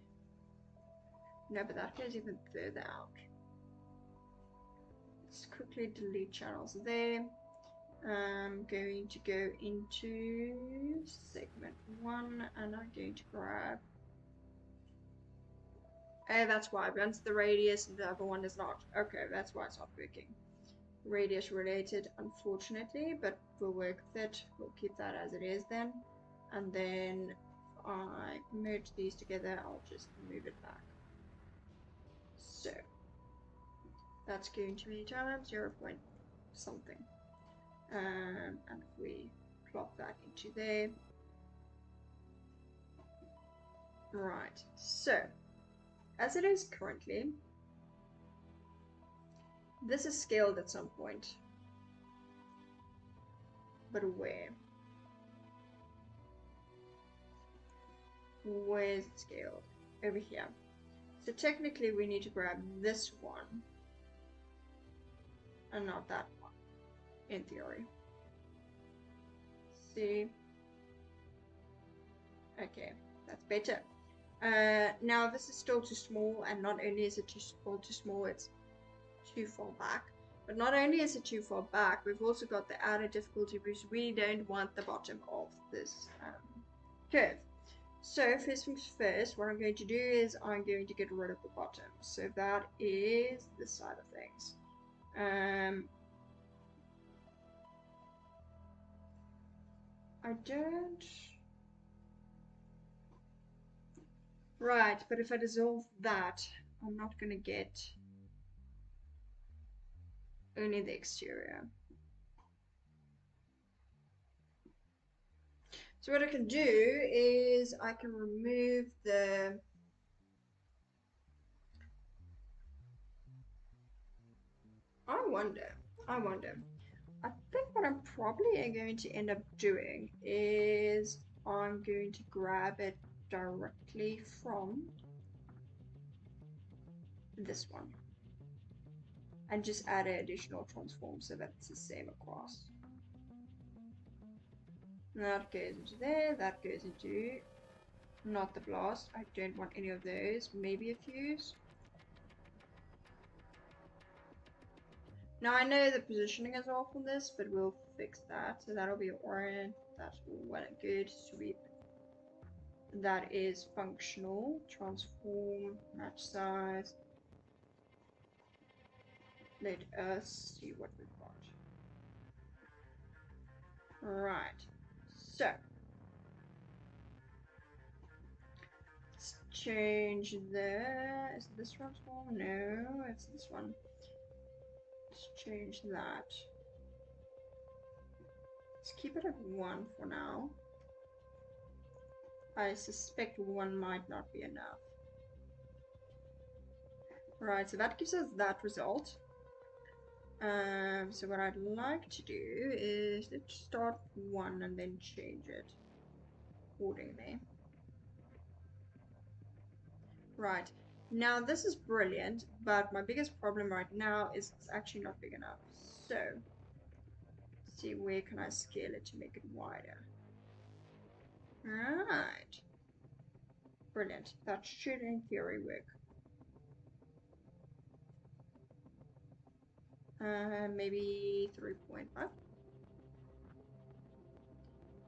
No, but that goes even further out. Let's quickly delete channels there. I'm going to go into segment 1 and I'm going to grab. Oh, that's why. One's the radius and the other one is not. Okay, that's why it's not working. Radius related, unfortunately, but we'll work with it. We'll keep that as it is then. And then if I merge these together, I'll just move it back. So that's going to be 0 point something. And if we plop that into there. Right, so as it is currently, this is scaled at some point. But where? Where's it scaled? Over here. So technically we need to grab this one and not that one, in theory. See? Okay, that's better. Now this is still too small, and not only is it too small, it's too far back. But not only is it too far back, we've also got the added difficulty because we don't want the bottom of this curve. So first things first, what I'm going to do is I'm going to get rid of the bottom. So that is this side of things. I don't... Right, but if I dissolve that, I'm not going to get only the exterior. So what I can do is I can remove the... I wonder. I think what I'm probably going to end up doing is I'm going to grab it directly from this one and just add an additional transform so that it's the same across. That goes into there, that goes into not the blast. I don't want any of those. Maybe a fuse. Now I know the positioning is off on this, but we'll fix that. So that'll be orange. That's well and good. Sweep. That is functional. Transform. Match size. Let us see what we've got. Right. So let's change the... Is this transform? No, it's this one. Let's change that. Let's keep it at 1 for now. I suspect 1 might not be enough. Right, so that gives us that result. So what I'd like to do is let's start 1 and then change it accordingly. Right, now this is brilliant, but my biggest problem right now is it's actually not big enough. So, let's see, where can I scale it to make it wider? Right. Brilliant. That should in theory work. Maybe 3.5.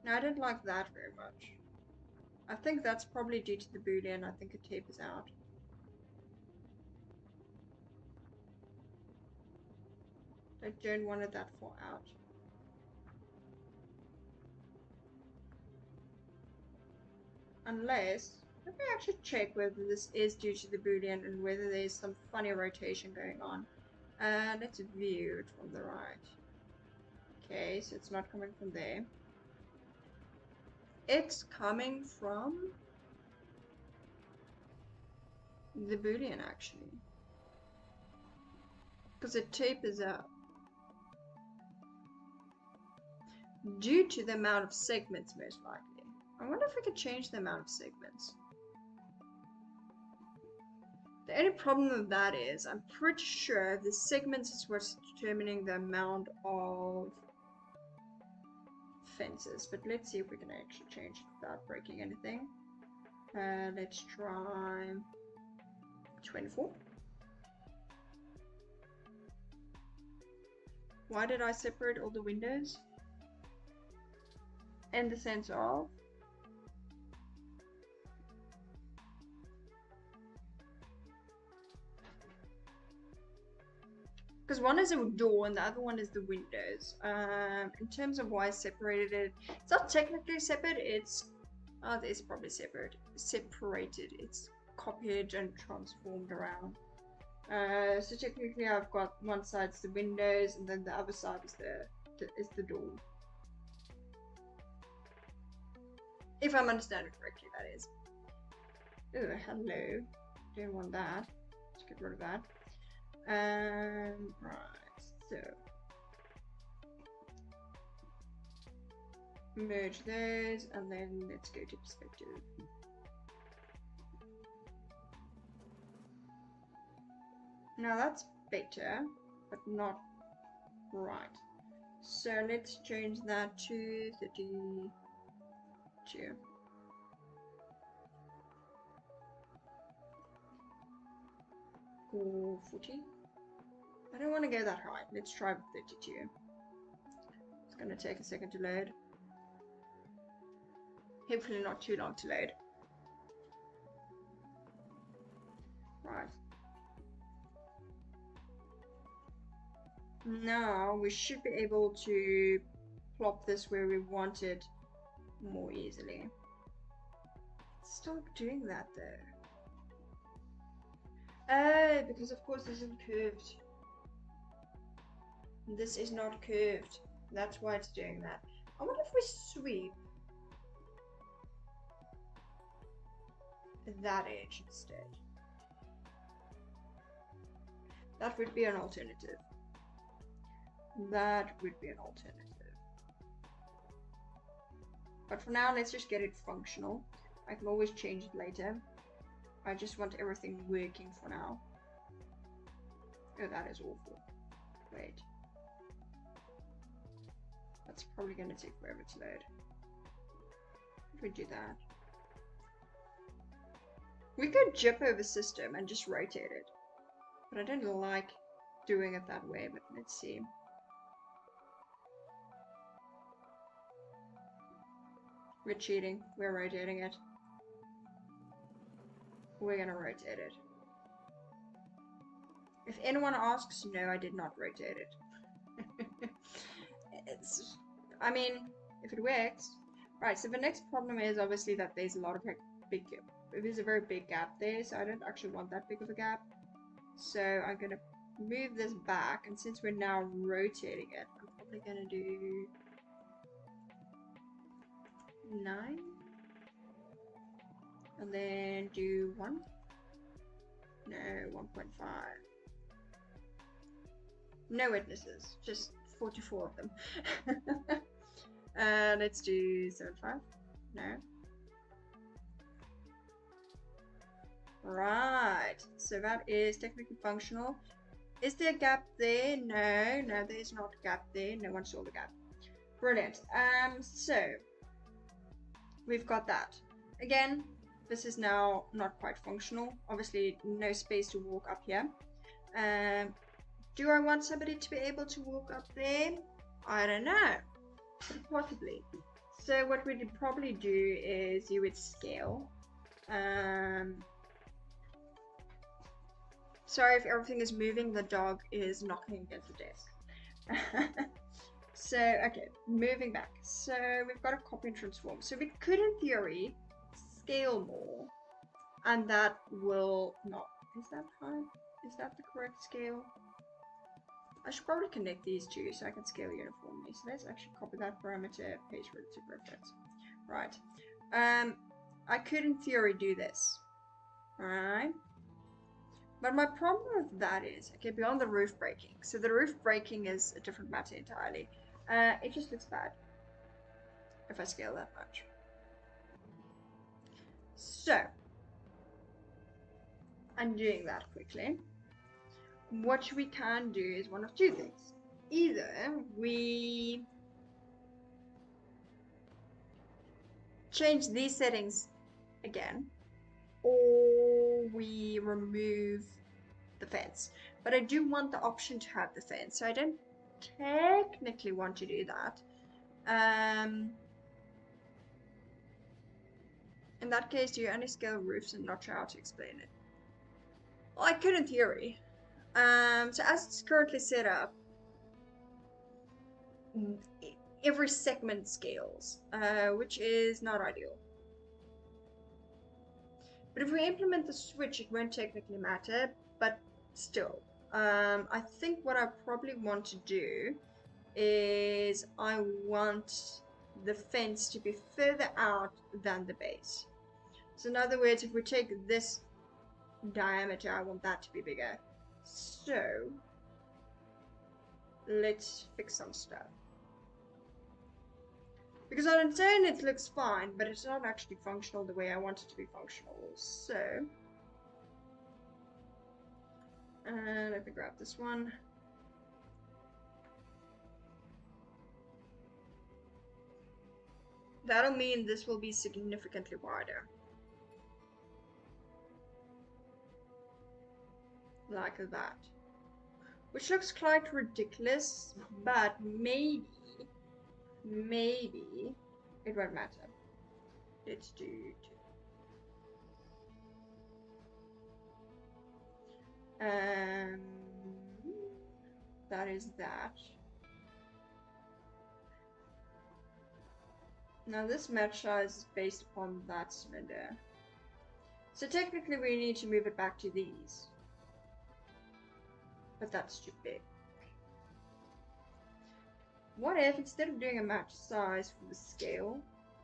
No, I don't like that very much. I think that's probably due to the boolean. I think it tapers out. I don't want it that far out. Unless, let me actually check whether this is due to the boolean and whether there's some funny rotation going on. Let's view it from the right. Okay, so it's not coming from there. It's coming from the boolean actually, because it tapers out due to the amount of segments, most likely. I wonder if we could change the amount of segments. The only problem with that is I'm pretty sure the segments is what's determining the amount of fences, but let's see if we can actually change it without breaking anything. Let's try 24. Why did I separate all the windows? In the sense of because one is a door and the other one is the windows. In terms of why I separated it, it's not technically separate. It's it's probably separated. It's copied and transformed around. So technically, I've got one side's the windows, and then the other side is the door. If I'm understanding correctly, that is. Oh, hello. Don't want that. Let's get rid of that. Right, so merge those, and then let's go to perspective. Now that's better, but not right. So let's change that to 32. Or 40. I don't want to go that high. Let's try 32. It's going to take a second to load. Hopefully not too long to load. Right. Now we should be able to plop this where we want it more easily. Stop doing that though. Oh, because of course this isn't curved. This is not curved. That's why it's doing that. I wonder if we sweep that edge instead. That would be an alternative. That would be an alternative. But for now, let's just get it functional. I can always change it later. I just want everything working for now. Oh, that is awful. Wait. That's probably going to take forever to load. If we do that. We could jump over system and just rotate it. But I don't like doing it that way, but let's see. We're cheating. We're rotating it. We're gonna rotate it. If anyone asks, no, I did not rotate it. I mean, if it works. Right, so the next problem is obviously that there's a lot of there's a very big gap there, so I don't actually want that big of a gap. So I'm gonna move this back, and since we're now rotating it, I'm probably gonna do 9. And then do 1. No, 1.5. No witnesses, just 44 of them. Let's do 7.5. No. Right, so that is technically functional. Is there a gap there? No, no, there's not a gap there. No one saw the gap. Brilliant. So we've got that. Again, this is now not quite functional. Obviously, no space to walk up here. Do I want somebody to be able to walk up there? I don't know. Possibly. So what we'd probably do is you would scale. Sorry if everything is moving, the dog is knocking against the desk. So, okay, moving back. So we've got a copy and transform. So we could, in theory, scale more. And that will not... Is that high? Is that the correct scale? I should probably connect these two so I can scale uniformly. So let's actually copy that parameter, paste relative reference. Right. I could, in theory, do this. Alright. But my problem with that is, okay, beyond the roof breaking. So the roof breaking is a different matter entirely. It just looks bad if I scale that much. So, undoing that quickly. What we can do is one of two things. Either we change these settings again, or we remove the fence. But I do want the option to have the fence, so I don't technically want to do that. In that case, do you only scale roofs and not sure how to explain it? Well, I could in theory. So as it's currently set up, every segment scales, which is not ideal. But if we implement the switch, it won't technically matter, but still. I think what I probably want to do is I want the fence to be further out than the base. So in other words, if we take this diameter, I want that to be bigger. So let's fix some stuff. Because on its own it looks fine, but it's not actually functional the way I want it to be functional. So, let me grab this one. That'll mean this will be significantly wider. Like that. Which looks quite ridiculous, but maybe it won't matter. Let's do that is that. Now this match size is based upon that cylinder. So technically we need to move it back to these. But that's too big. What if instead of doing a match size for the scale,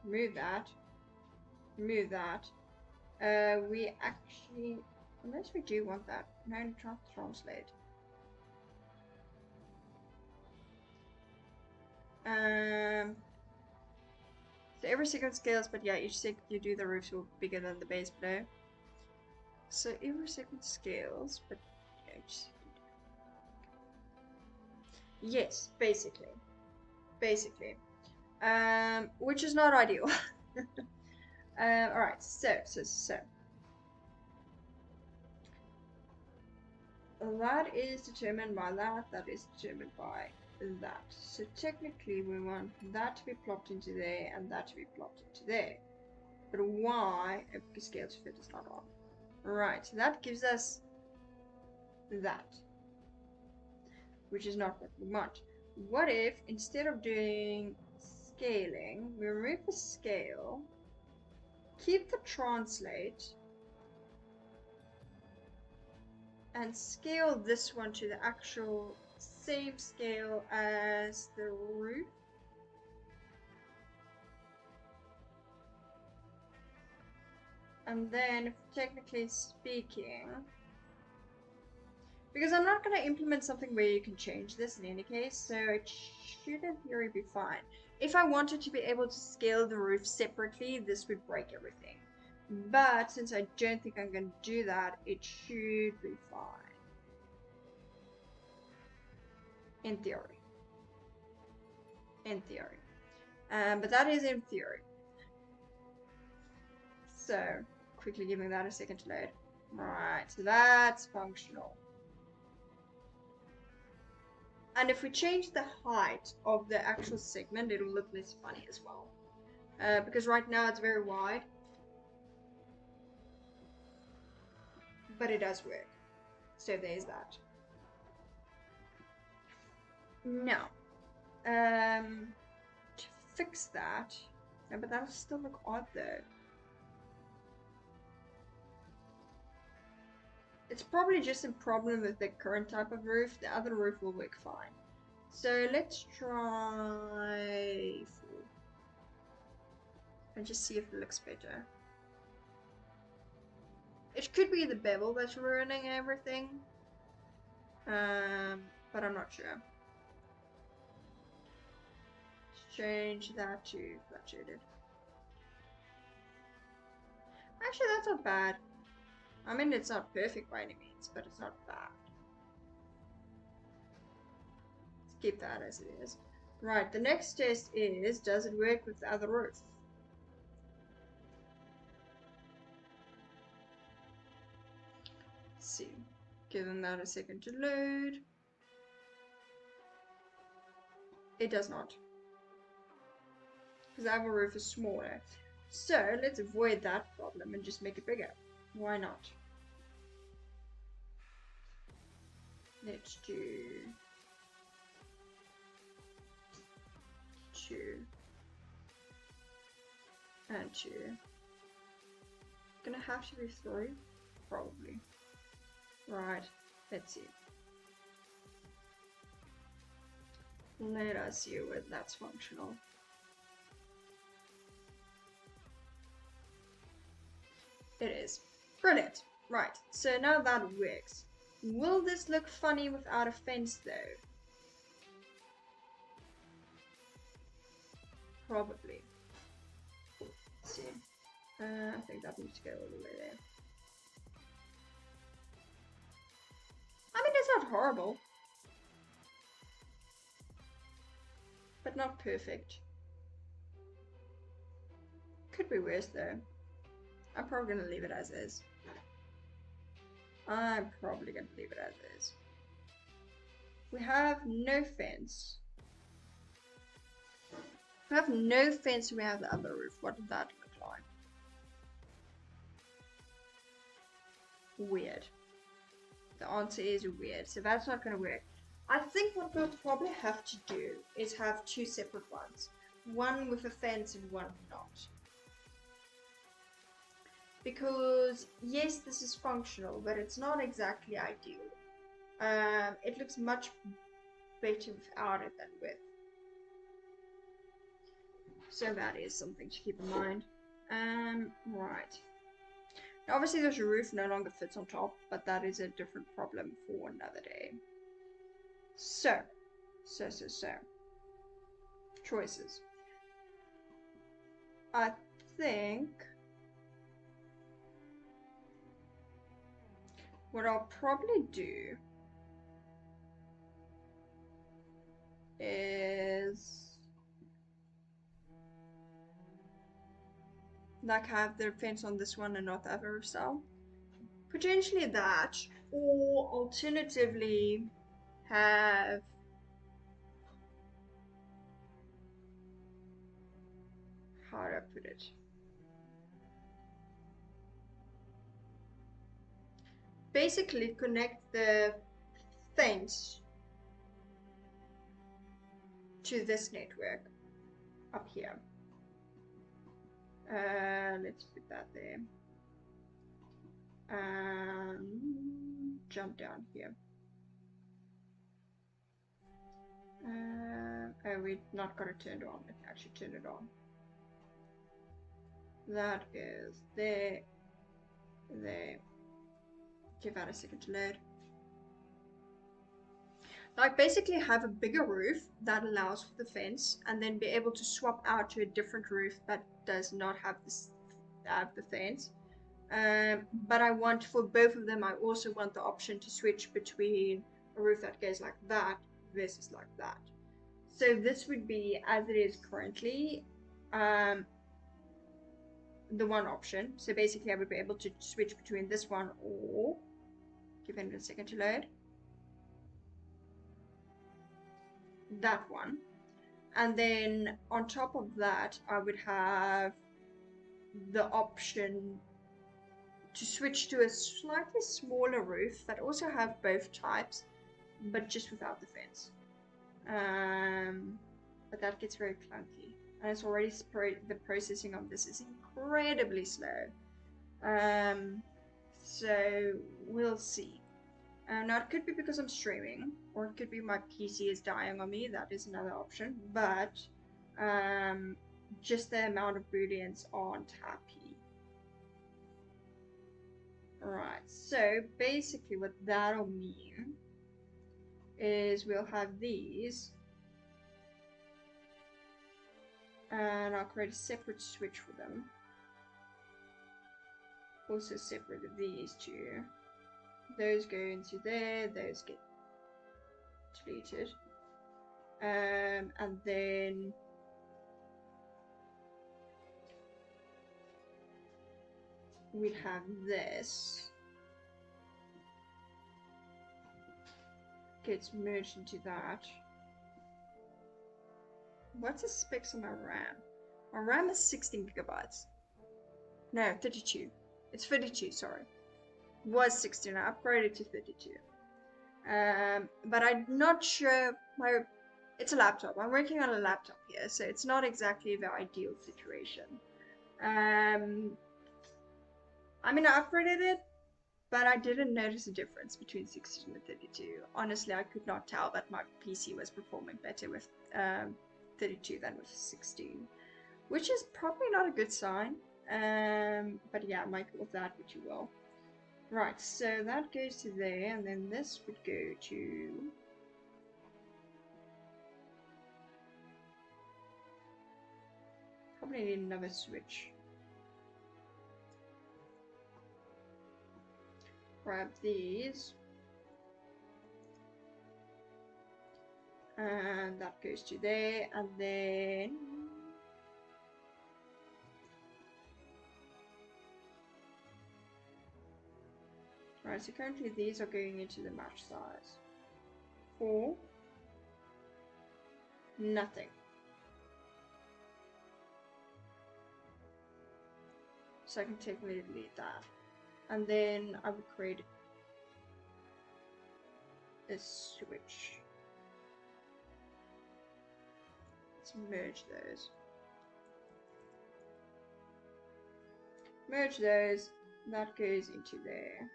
move that, we actually, unless we do want that, no, translate. So every second scales, but yeah, each second you do the roofs will be bigger than the base below. So every second scales, but yeah, each second. Yes, basically. Which is not ideal. Alright, so. That is determined by that is determined by that. So technically we want that to be plopped into there and that to be plopped into there. But why? Because scale to fit is not on. Right, so that gives us that. Which is not what we want. What if, instead of doing scaling, we remove the scale, keep the translate, and scale this one to the actual same scale as the roof? And then, technically speaking, because I'm not going to implement something where you can change this in any case, so it should in theory be fine. If I wanted to be able to scale the roof separately, this would break everything. But since I don't think I'm going to do that, it should be fine. In theory. But that is in theory. So, quickly giving that a second to load. Right, so that's functional. And if we change the height of the actual segment, it'll look less funny as well. Because right now it's very wide. But it does work. So there's that. Now, to fix that, no, but that'll still look odd though. It's probably just a problem with the current type of roof. The other roof will work fine. So let's try 4 and just see if it looks better. It could be the bevel that's ruining everything, but I'm not sure. Let's change that to flat shaded. Actually, that's not bad. I mean, it's not perfect by any means, but it's not bad. Let's keep that as it is. Right, the next test is, does it work with the other roof? Let's see. Giving that a second to load. It does not. Because the other roof is smaller. So, let's avoid that problem and just make it bigger. Why not? Let's do 2 and 2. Gonna have to be 3, probably. Right, let's see. Let us see whether that's functional. It is. Brilliant. Right, so now that works. Will this look funny without a fence though? Probably. Let's see. I think that needs to go all the way there. I mean, it's not horrible. But not perfect. Could be worse though. I'm probably gonna leave it as is. I'm probably gonna leave it as is. We have no fence. We have no fence and we have the other roof. What did that look like? Weird. The answer is weird, so that's not gonna work. I think what we'll probably have to do is have two separate ones. One with a fence and one not. Because, yes, this is functional, but it's not exactly ideal. It looks much better without it than with. So that is something to keep in mind. Right. Now, obviously this roof no longer fits on top, but that is a different problem for another day. So. Choices. I think what I'll probably do is like have the fence on this one and not the other style. Potentially that, or alternatively have how do I put it? Basically connect the fence to this network up here. Let's put that there. Jump down here. Oh, we're not gonna turn it on. Let's actually turn it on. That is there. There. Give that a second to load. Like basically have a bigger roof that allows for the fence, and then be able to swap out to a different roof that does not have this the fence. But I want for both of them, I also want the option to switch between a roof that goes like that versus like that. So this would be, as it is currently, the one option. So basically I would be able to switch between this one or, give it a second to load, that one. And then on top of that, I would have the option to switch to a slightly smaller roof that also have both types, but just without the fence. But that gets very clunky, and it's already the processing of this is incredibly slow. So we'll see. Now it could be because I'm streaming, or it could be my PC is dying on me. That is another option, but just the amount of booleans aren't happy. Right, so basically what that'll mean is we'll have these, and I'll create a separate switch for them. Also separate these two. Those go into there, those get deleted. And then we'd have this gets merged into that. What's the specs on my RAM? My RAM is 16 gigabytes. No, 32. It's 32, sorry. Was 16, I upgraded to 32. But I'm not sure it's a laptop. I'm working on a laptop here, so it's not exactly the ideal situation. I mean, I upgraded it, but I didn't notice a difference between 16 and 32. Honestly, I could not tell that my PC was performing better with 32 than with 16, which is probably not a good sign. But yeah, make of that what you will. Right, so that goes to there, and then this would go to Probably need another switch. Grab these. And that goes to there, and then right, so currently these are going into the match size. 4. Nothing. So I can technically delete that. And then I would create a switch. Let's merge those. Merge those. That goes into there.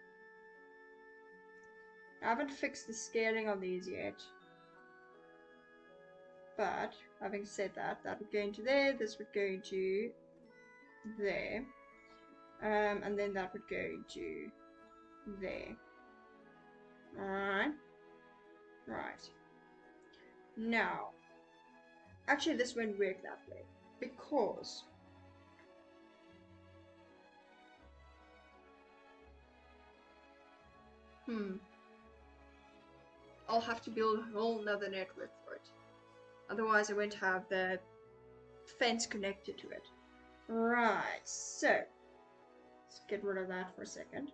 I haven't fixed the scaling on these yet. But having said that, that would go into there. This would go into there. And then that would go into there. Alright. Right. Now, actually this won't work that way because I'll have to build a whole nother network for it. Otherwise I won't have the fence connected to it. Right, so let's get rid of that for a second.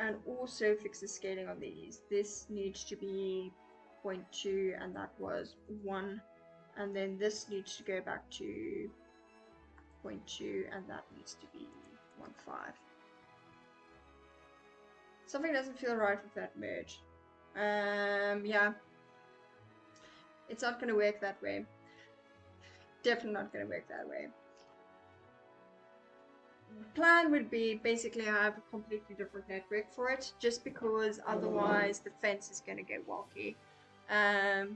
And also fix the scaling on these. This needs to be 0.2 and that was 1. And then this needs to go back to 0.2 and that needs to be 1.5. Something doesn't feel right with that merge. Yeah. It's not going to work that way. Definitely not going to work that way. The plan would be basically have a completely different network for it, just because otherwise the fence is going to get wonky.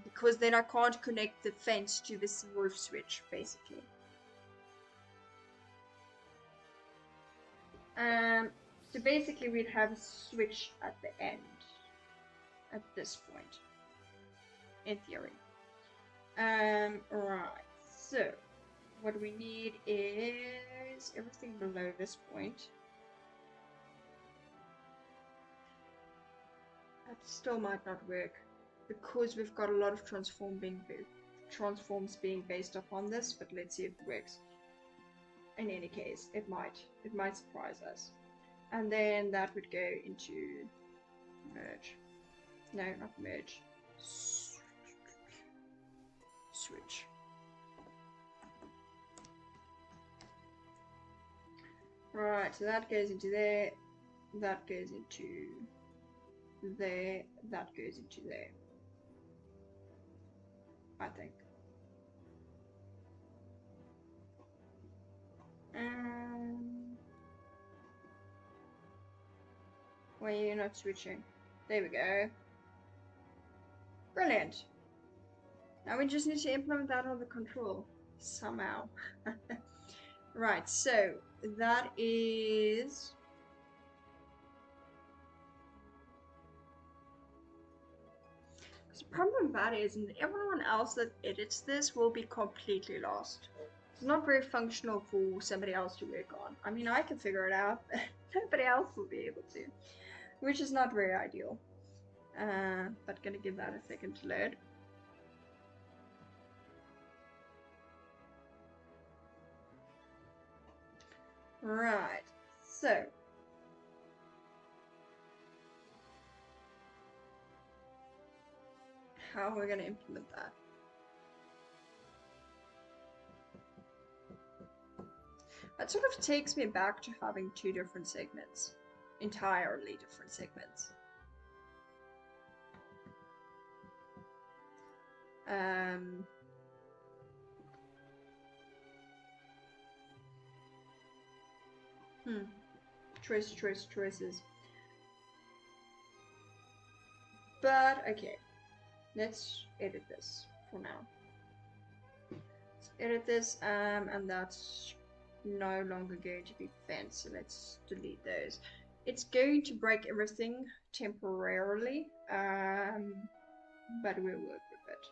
Because then I can't connect the fence to this roof switch, basically. So basically we'd have a switch at the end, at this point, in theory. Right, so what we need is everything below this point. That still might not work because we've got a lot of transforms being based upon this, but let's see if it works. In any case, it might surprise us. And then that would go into merge. No, not merge. Switch. Right, so that goes into there, that goes into there, that goes into there. I think. Why are you not switching? There we go. Brilliant. Now we just need to implement that on the control somehow. Right, so that is the problem with that is, and everyone else that edits this will be completely lost. It's not very functional for somebody else to work on. I mean, I can figure it out, but nobody else will be able to, which is not very ideal. But gonna give that a second to load. Right, so how are we going to implement that? That sort of takes me back to having two different segments, entirely different segments. Choices. But okay, let's edit this for now. Let's edit this, and that's no longer going to be fence, so let's delete those. It's going to break everything temporarily, but we'll work with it.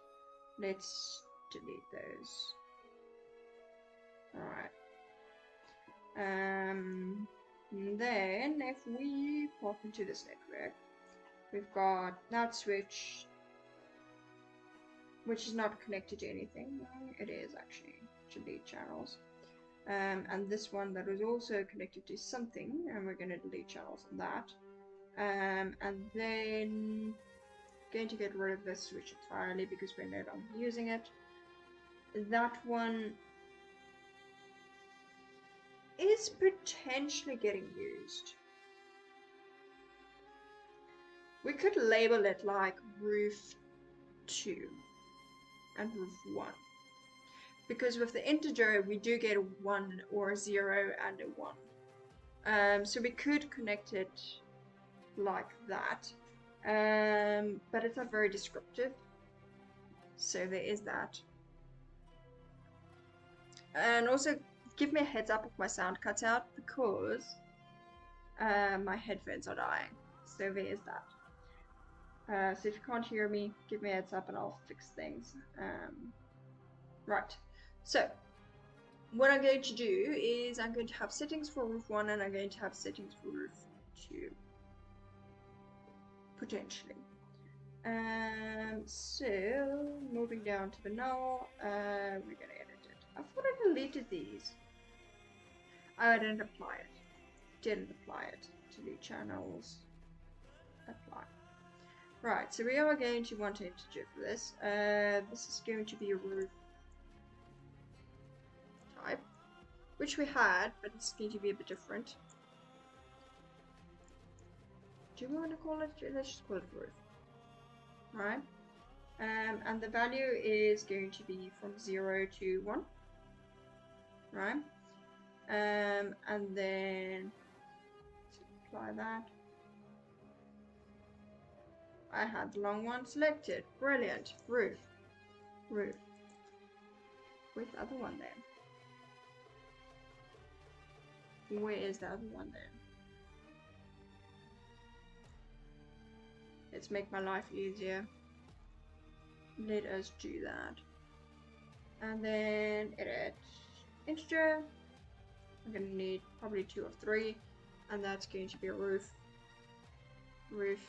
Let's delete those. Alright. And then if we pop into this network, we've got that switch, which is not connected to anything. No, it is actually to lead channels. And this one that is also connected to something, and we're going to delete channels on that. And then going to get rid of this switch entirely because we're no longer using it. That one is potentially getting used. We could label it like roof 2 and roof 1. Because with the integer, we do get a 1 or a 0 and a 1. So we could connect it like that. But it's not very descriptive. So there is that. And also, give me a heads up if my sound cuts out because my headphones are dying. So there is that. So if you can't hear me, give me a heads up and I'll fix things. Right. So what I'm going to do is I'm going to have settings for roof 1 and I'm going to have settings for roof 2. Potentially. So moving down to the null, we're going to edit it. I thought I deleted these. Oh, I didn't apply it. Didn't apply it to the channels. Apply. Right, so we are going to want an integer for this. This is going to be a roof type, which we had, but it's going to be a bit different. Do we want to call it? Let's just call it roof. Right, and the value is going to be from 0 to 1. Right, and then apply that. I had the long one selected. Brilliant. Roof. Roof. Where's the other one then? Where is the other one then? Let's make my life easier. Let us do that. And then edit integer. I'm going to need probably 2 or 3. And that's going to be a roof. Roof.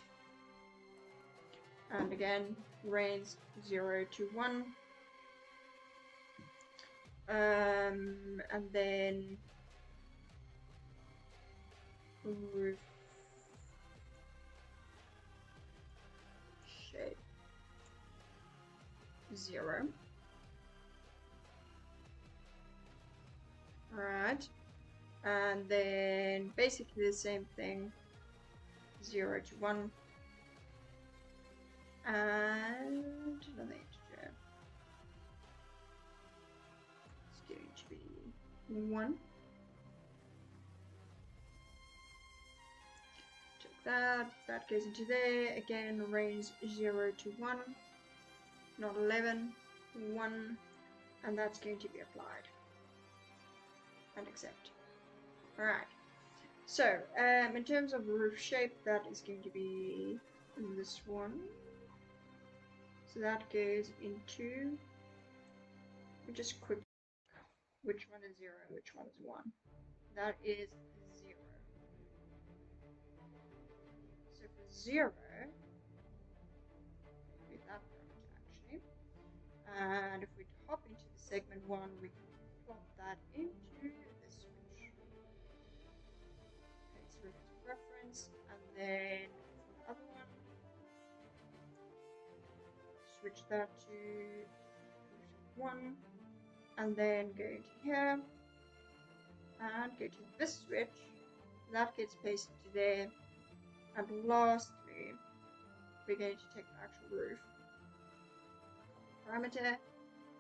And again, range 0 to 1. And then roof shape 0. Alright. And then basically the same thing, 0 to 1. And another integer. It's going to be 1. Check that. That goes into there. Again, range 0 to 1. Not 11. 1. And that's going to be applied. And accept. Alright. So, in terms of roof shape, that is going to be this one. So that goes into, just quick, which one is 0, which one is 1. That is 0. So for 0, do that parameter actually. And if we hop into the segment 1, we can plot that into the switch. Okay, so we have reference, and then for the other one, switch that to 1, and then go into here and go to this switch. That gets pasted to there, and lastly, we're going to take the actual roof parameter,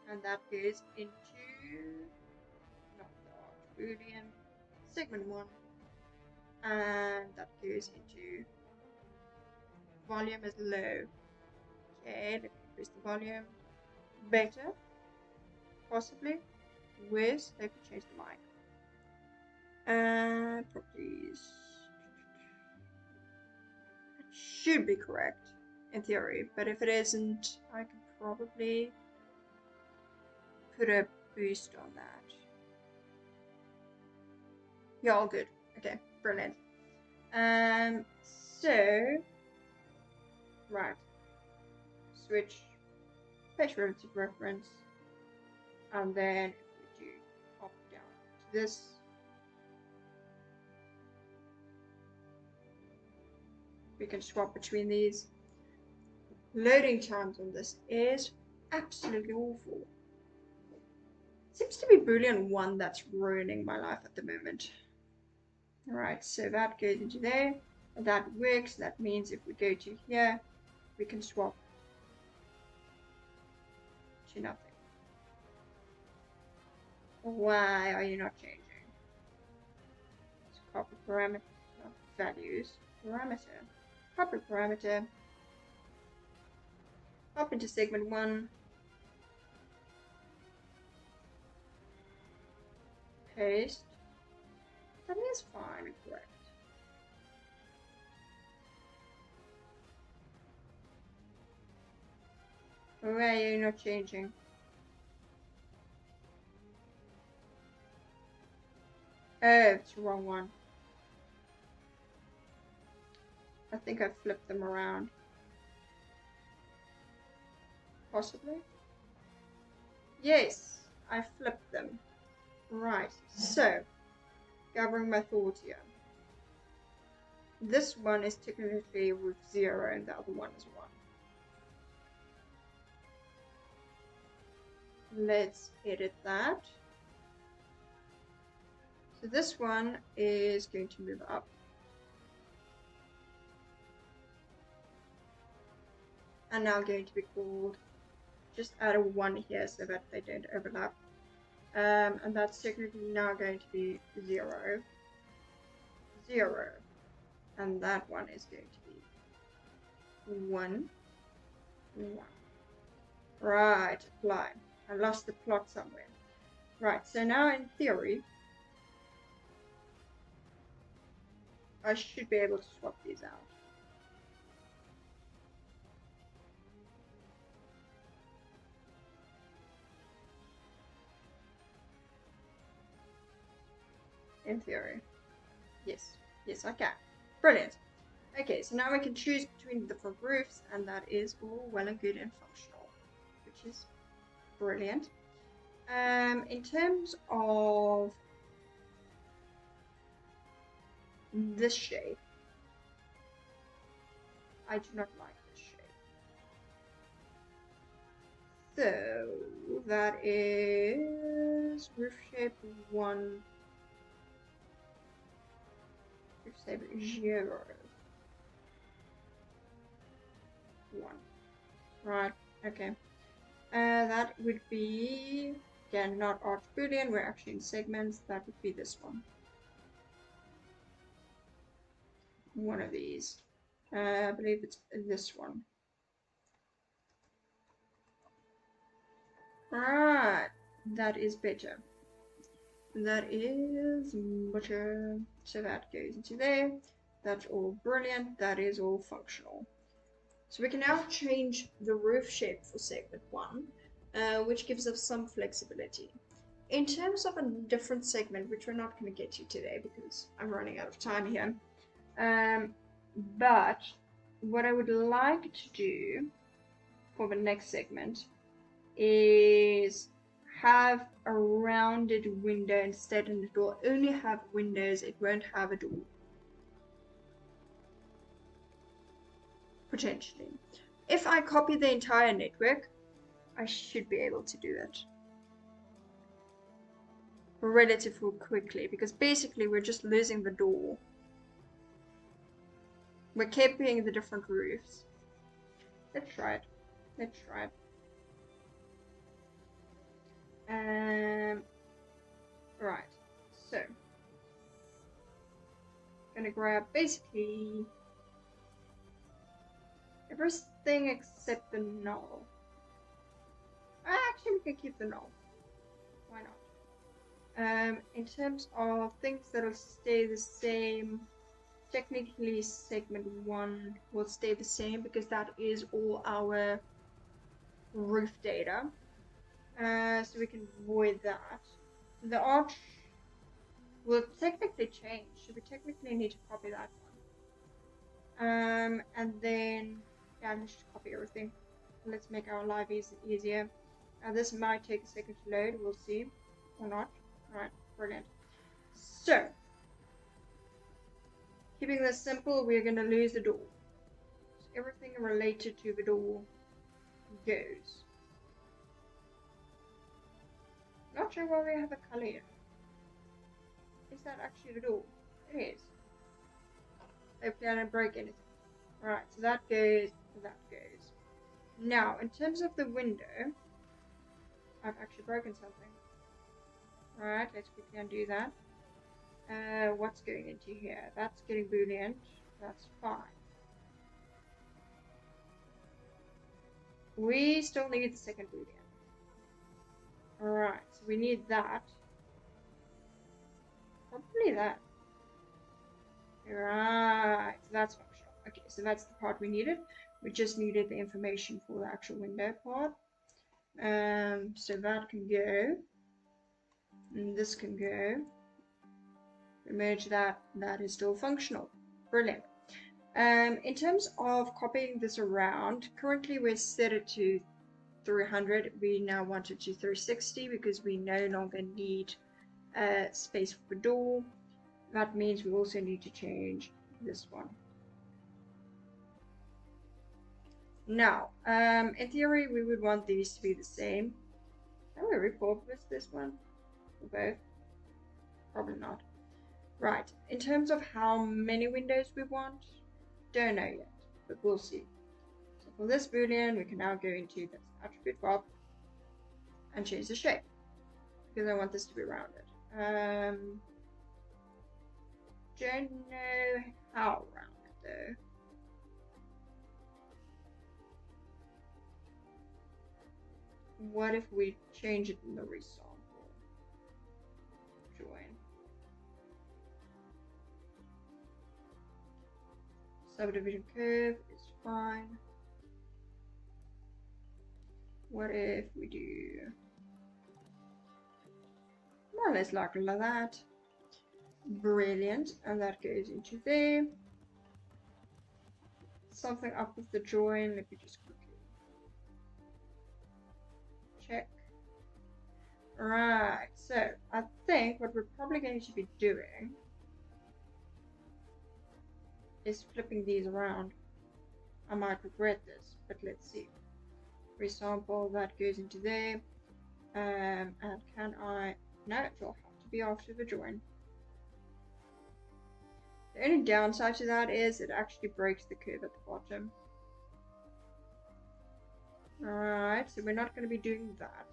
and that goes into not the Boolean segment 1, and that goes into volume is low. Okay, let me increase the volume. Better, possibly. Worse, they could change the mic. Properties. It should be correct in theory, but if it isn't, I can probably put a boost on that. You're all good. Okay, brilliant. So, right. Switch page relative reference. And then if we do hop down to this, we can swap between these. Loading times on this is absolutely awful. Seems to be Boolean 1 that's ruining my life at the moment. Alright, so that goes into there. That works. That means if we go to here, we can swap to nothing. Why are you not changing? Let's copy parameter, values, parameter, copy parameter, hop into segment 1, paste. That is fine and correct. Why are you not changing? Oh, it's the wrong one. I think I flipped them around. Possibly? Yes, I flipped them. Right, so, gathering my thoughts here. This one is technically with 0 and the other one is 1. Let's edit that. So this one is going to move up. And now going to be called, just add a 1 here so that they don't overlap. And that's technically now going to be 0, 0. And that one is going to be 1, 1. Right, apply. I lost the plot somewhere. Right, so now in theory, I should be able to swap these out. In theory. Yes, yes I can. Brilliant. Okay, so now we can choose between the different roofs, and that is all well and good and functional, which is brilliant. In terms of this shape, I do not like this shape. So that is roof shape 1, roof shape 0, 1. Right, okay. That would be, again, not arch boolean, we're actually in segments, that would be this one. One of these. I believe it's this one. Right, that is better. That is better. So that goes into there. That's all brilliant. That is all functional. So we can now change the roof shape for segment 1, which gives us some flexibility. In terms of a different segment, which we're not going to get to today because I'm running out of time here, but what I would like to do for the next segment is have a rounded window instead, and it will only have windows, it won't have a door. Potentially. If I copy the entire network, I should be able to do it relatively quickly, because basically we're just losing the door. We're keeping the different roofs. Let's try it. Let's try it. Right. So, gonna grab basically everything except the null. Actually, we can keep the null. Why not? In terms of things that'll stay the same, technically segment 1 will stay the same because that is all our roof data. So we can avoid that. The arch will technically change. So we technically need to copy that one. And then, yeah, let's just copy everything. Let's make our life easier. Now this might take a second to load, we'll see, or not. Alright, brilliant. So, keeping this simple, we're going to lose the door. So everything related to the door goes. Not sure why we have a color here. Is that actually the door? It is. Hopefully I don't break anything. Alright, so that goes, that goes. Now, in terms of the window, I've actually broken something. Alright, let's quickly undo that. What's going into here? That's getting boolean. That's fine. We still need the second boolean. Alright, so we need that. Probably that. Right, so that's functional. Okay, so that's the part we needed. We just needed the information for the actual window part. So that can go. And this can go. We merge that. That is still functional. Brilliant. In terms of copying this around, currently we're set it to 300. We now want it to 360 because we no longer need space for the door. That means we also need to change this one. Now, in theory, we would want these to be the same. Can we repurpose this one? For both? Probably not. Right, in terms of how many windows we want, don't know yet, but we'll see. So for this boolean, we can now go into this attribute prop and change the shape because I want this to be rounded. Don't know how rounded though. What if we change it in the resample? Join. Subdivision curve is fine. What if we do more or less like that? Brilliant, and that goes into there. Something up with the join. Let me just quickly check. Right, so I think what we're probably going to be doing is flipping these around. I might regret this, but let's see. For example, that goes into there. And can I? No, it will have to be after the join. The only downside to that is it actually breaks the curve at the bottom. Alright, so we're not going to be doing that.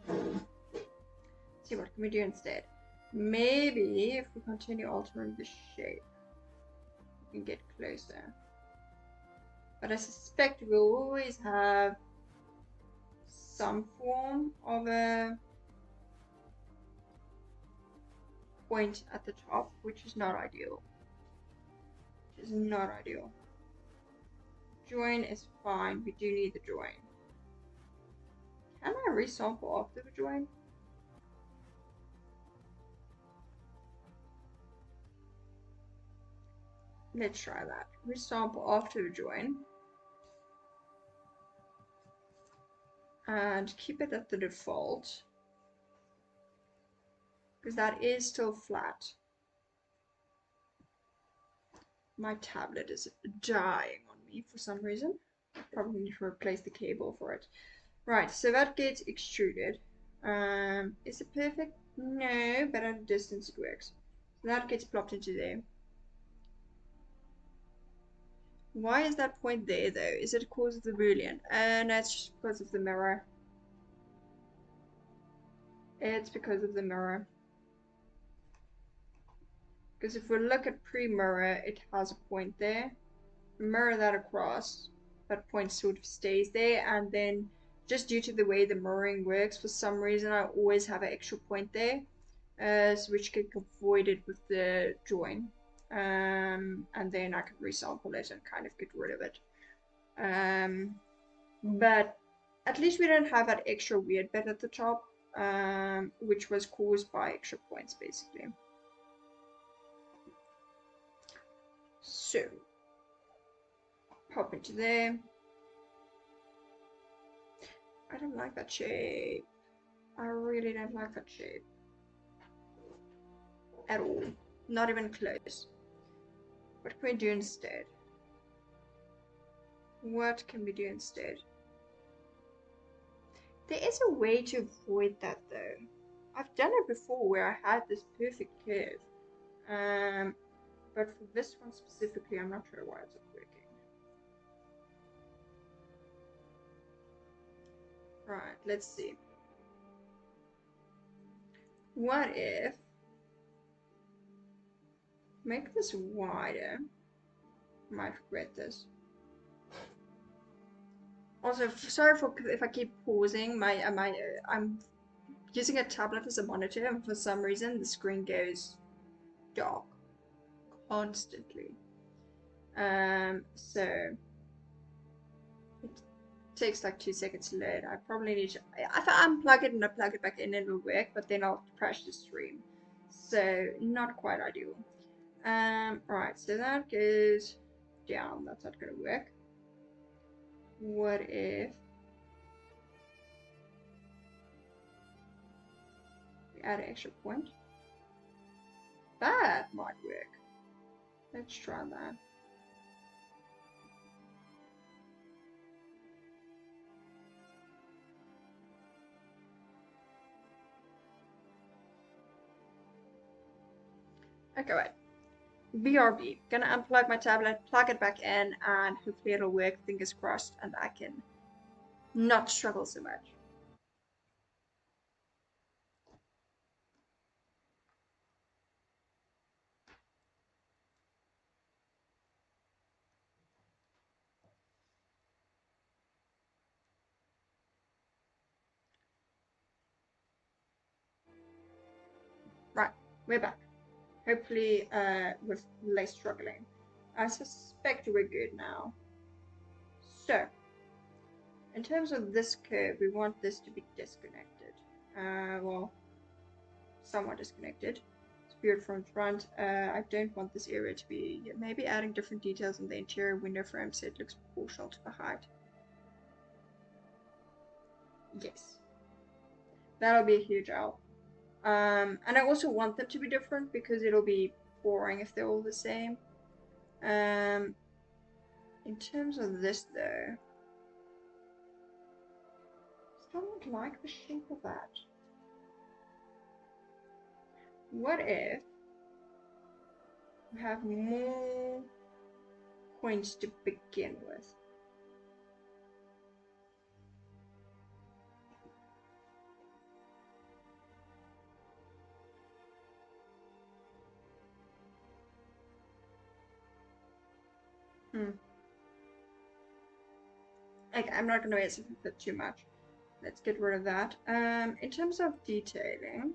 Let's see, what can we do instead? Maybe if we continue altering the shape, we can get closer. But I suspect we'll always have some form of a point at the top, which is not ideal. Which is not ideal. Join is fine. We do need the join. Can I resample after the join? Let's try that. Resample after the join. And keep it at the default. Because that is still flat. My tablet is dying on me for some reason. I probably need to replace the cable for it. Right, so that gets extruded. Is it perfect? No, but at a distance it works. So that gets plopped into there. Why is that point there though? Is it because of the boolean? No, it's just because of the mirror. It's because of the mirror. Because if we look at pre-mirror, it has a point there. Mirror that across, that point sort of stays there, and then just due to the way the mirroring works, for some reason I always have an extra point there, so which can avoid it with the join. And then I can resample it and kind of get rid of it. But at least we don't have that extra weird bit at the top. which was caused by extra points, basically. So, pop into there. I don't like that shape. I really don't like that shape. At all. Not even close. What can we do instead? What can we do instead? There is a way to avoid that though. I've done it before where I had this perfect curve. But for this one specifically, I'm not sure why it's not working. Right, let's see. What if make this wider? Might regret this. Also, sorry for if I keep pausing. I'm using a tablet as a monitor, and for some reason the screen goes dark constantly. So it takes like 2 seconds to load. I probably need to, if I unplug it and I plug it back in, it'll work, but then I'll crash the stream. So not quite ideal. Right, so that goes down. That's not gonna work. What if we add an extra point? That might work. Let's try that. Okay, wait. BRB. Gonna unplug my tablet, plug it back in, and hopefully it'll work. Fingers crossed, and I can not struggle so much. Right, we're back. Hopefully, with less struggling. I suspect we're good now. So, in terms of this curve, we want this to be disconnected. Well, somewhat disconnected. Spirit from front. I don't want this area to be, maybe adding different details in the interior window frame so it looks proportional to the height. Yes. That'll be a huge help. And I also want them to be different because it'll be boring if they're all the same. In terms of this though, still don't like the shape of that. What if we have more points to begin with? Okay, I'm not going to waste it too much. Let's get rid of that. In terms of detailing,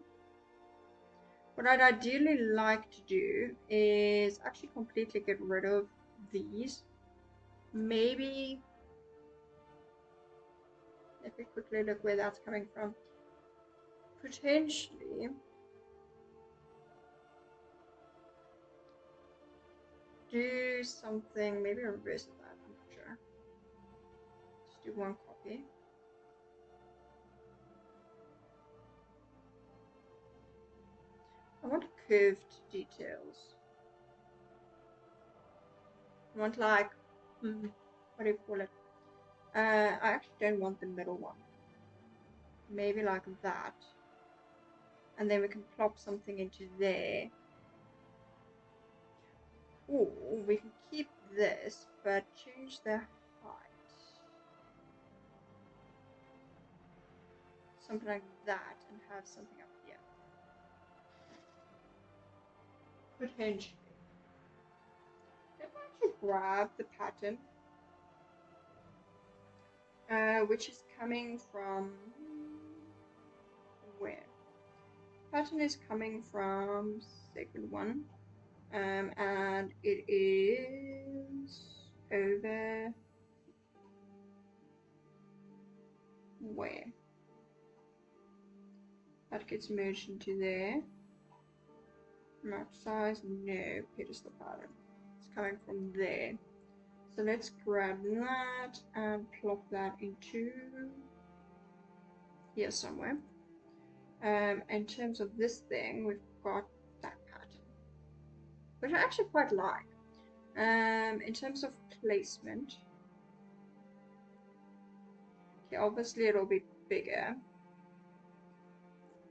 what I'd ideally like to do is actually completely get rid of these. Maybe, if we quickly look where that's coming from, potentially do something, maybe reverse that, I'm not sure. Just do one copy. I want curved details. I want like, what do you call it? I actually don't want the middle one. Maybe like that. And then we can plop something into there. Or we can keep this, but change the height. Something like that, and have something up here. Potentially. Let me actually grab the pattern, which is coming from where? Pattern is coming from second one, and it is over where? That gets merged into there. Match size, no, pedestal pattern. It's coming from there. So let's grab that and plop that into here somewhere. In terms of this thing, we've got that pattern, which I actually quite like. In terms of placement, okay, obviously it'll be bigger.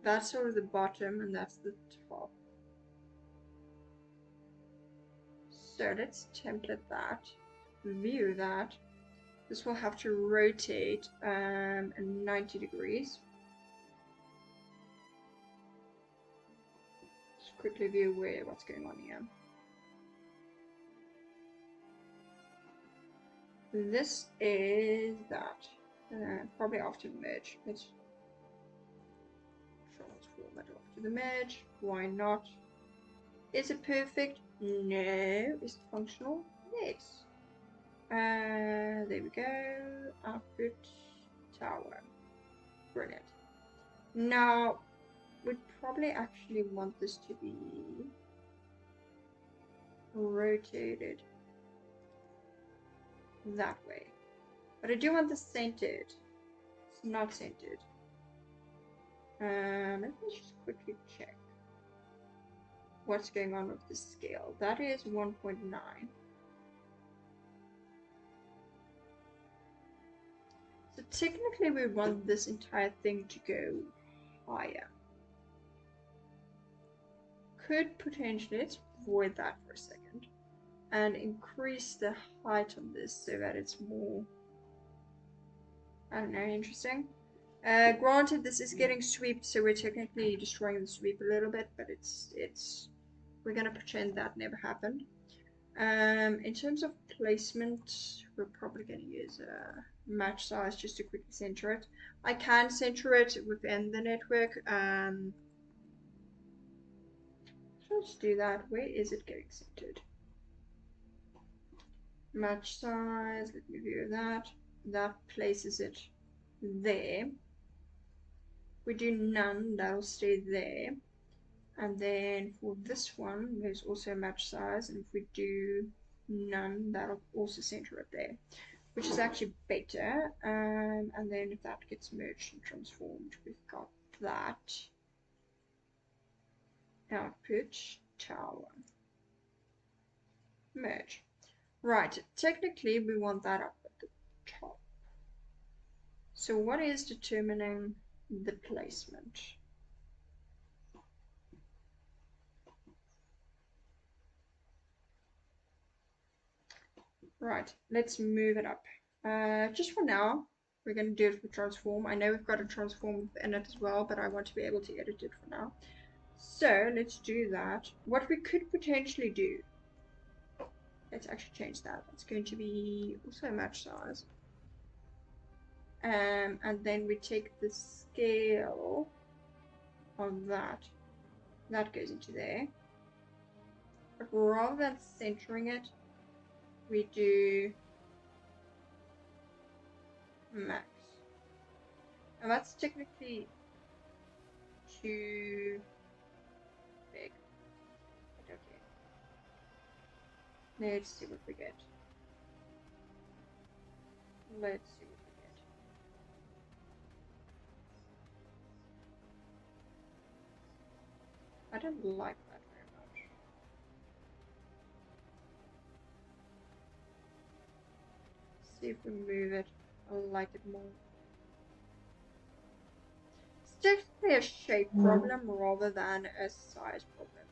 That's sort of the bottom and that's the top. So let's template that, view that. This will have to rotate 90 degrees. Just quickly view what's going on here. This is that. Probably after the merge. Let's transform it after the merge. Why not? Is it perfect? No. Is it functional? Yes. There we go. Output tower. Brilliant. Now, we'd probably actually want this to be rotated that way. But I do want this centered. It's not centered. Let me just quickly check what's going on with the scale. That is 1.9. So technically we want this entire thing to go higher. Could potentially, let's avoid that for a second, and increase the height on this so that it's more, I don't know, interesting. Granted, this is getting swept, so we're technically destroying the sweep a little bit, but we're gonna pretend that never happened. In terms of placement, we're probably gonna use a match size just to quickly center it. I can center it within the network. So let's do that. Where is it getting centered? Match size, let me view that. That places it there. We do none, that'll stay there. And then for this one, there's also a match size, and if we do none, that'll also center it there, which is actually better. And then if that gets merged and transformed, we've got that. Output tower. Merge. Right, technically we want that up at the top. So what is determining the placement? Right, let's move it up. Just for now, we're going to do it for transform. I know we've got a transform in it as well, but I want to be able to edit it for now. So let's do that. What we could potentially do, let's actually change that. It's going to be also a match size. And then we take the scale of that. That goes into there. But rather than centering it, we do max. And that's technically too big. But okay. Let's see what we get. Let's see what we get. I don't like that very much. See if we move it. I like it more. It's definitely a shape problem rather than a size problem.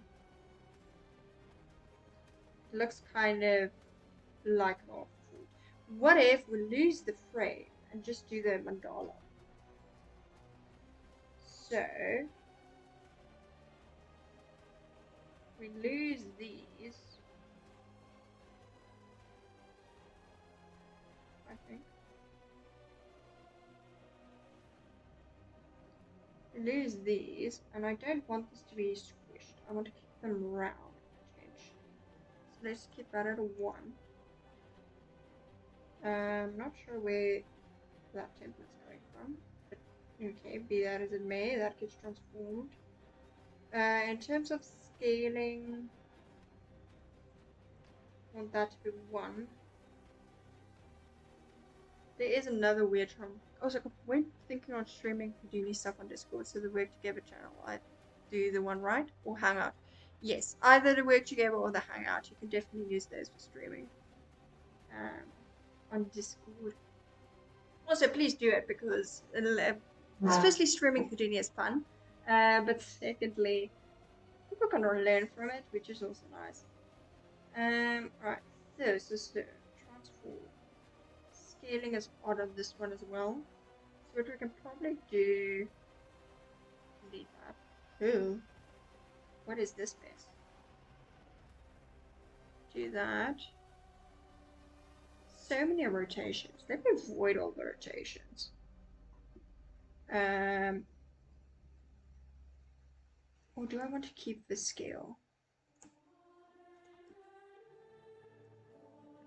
It looks kind of like an offshoot. What if we lose the frame and just do the mandala? So we lose these, I think. We lose these, and I don't want this to be squished. I want to keep them round. So let's keep that at a 1. Not sure where that template's coming from, but Okay, be that as it may, that gets transformed. In terms of scaling, I want that to be 1. There is another weird term. Also, when thinking on streaming Houdini stuff on Discord, so the Work Together channel, I do the one right or Hangout. Yes, either the Work Together or the Hangout. You can definitely use those for streaming on Discord. Also, please do it because especially streaming Houdini is fun. But secondly, people can learn from it, which is also nice. Right. So transform. Scaling is part of this one as well. So what we can probably do, delete that. Ooh, what is this mess? Do that. So many rotations. Let me avoid all the rotations. Or do I want to keep the scale?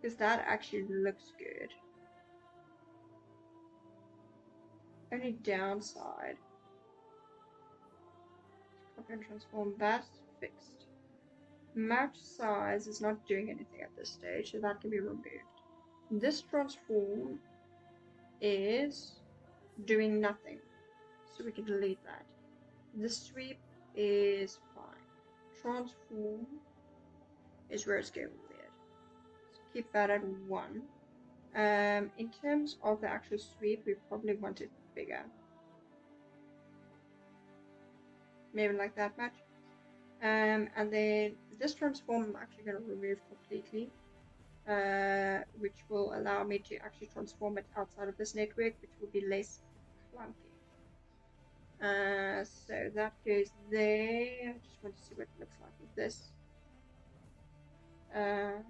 Because that actually looks good. Only downside. Copy and transform, that's fixed. Match size is not doing anything at this stage, so that can be removed. This transform is doing nothing, so we can delete that. The sweep is fine. Transform is where it's going weird. So keep that at 1. In terms of the actual sweep, we probably want it bigger. Maybe like that much. And then this transform I'm actually going to remove completely, which will allow me to actually transform it outside of this network, which will be less clunky. So that goes there. I just want to see what it looks like with this. I'm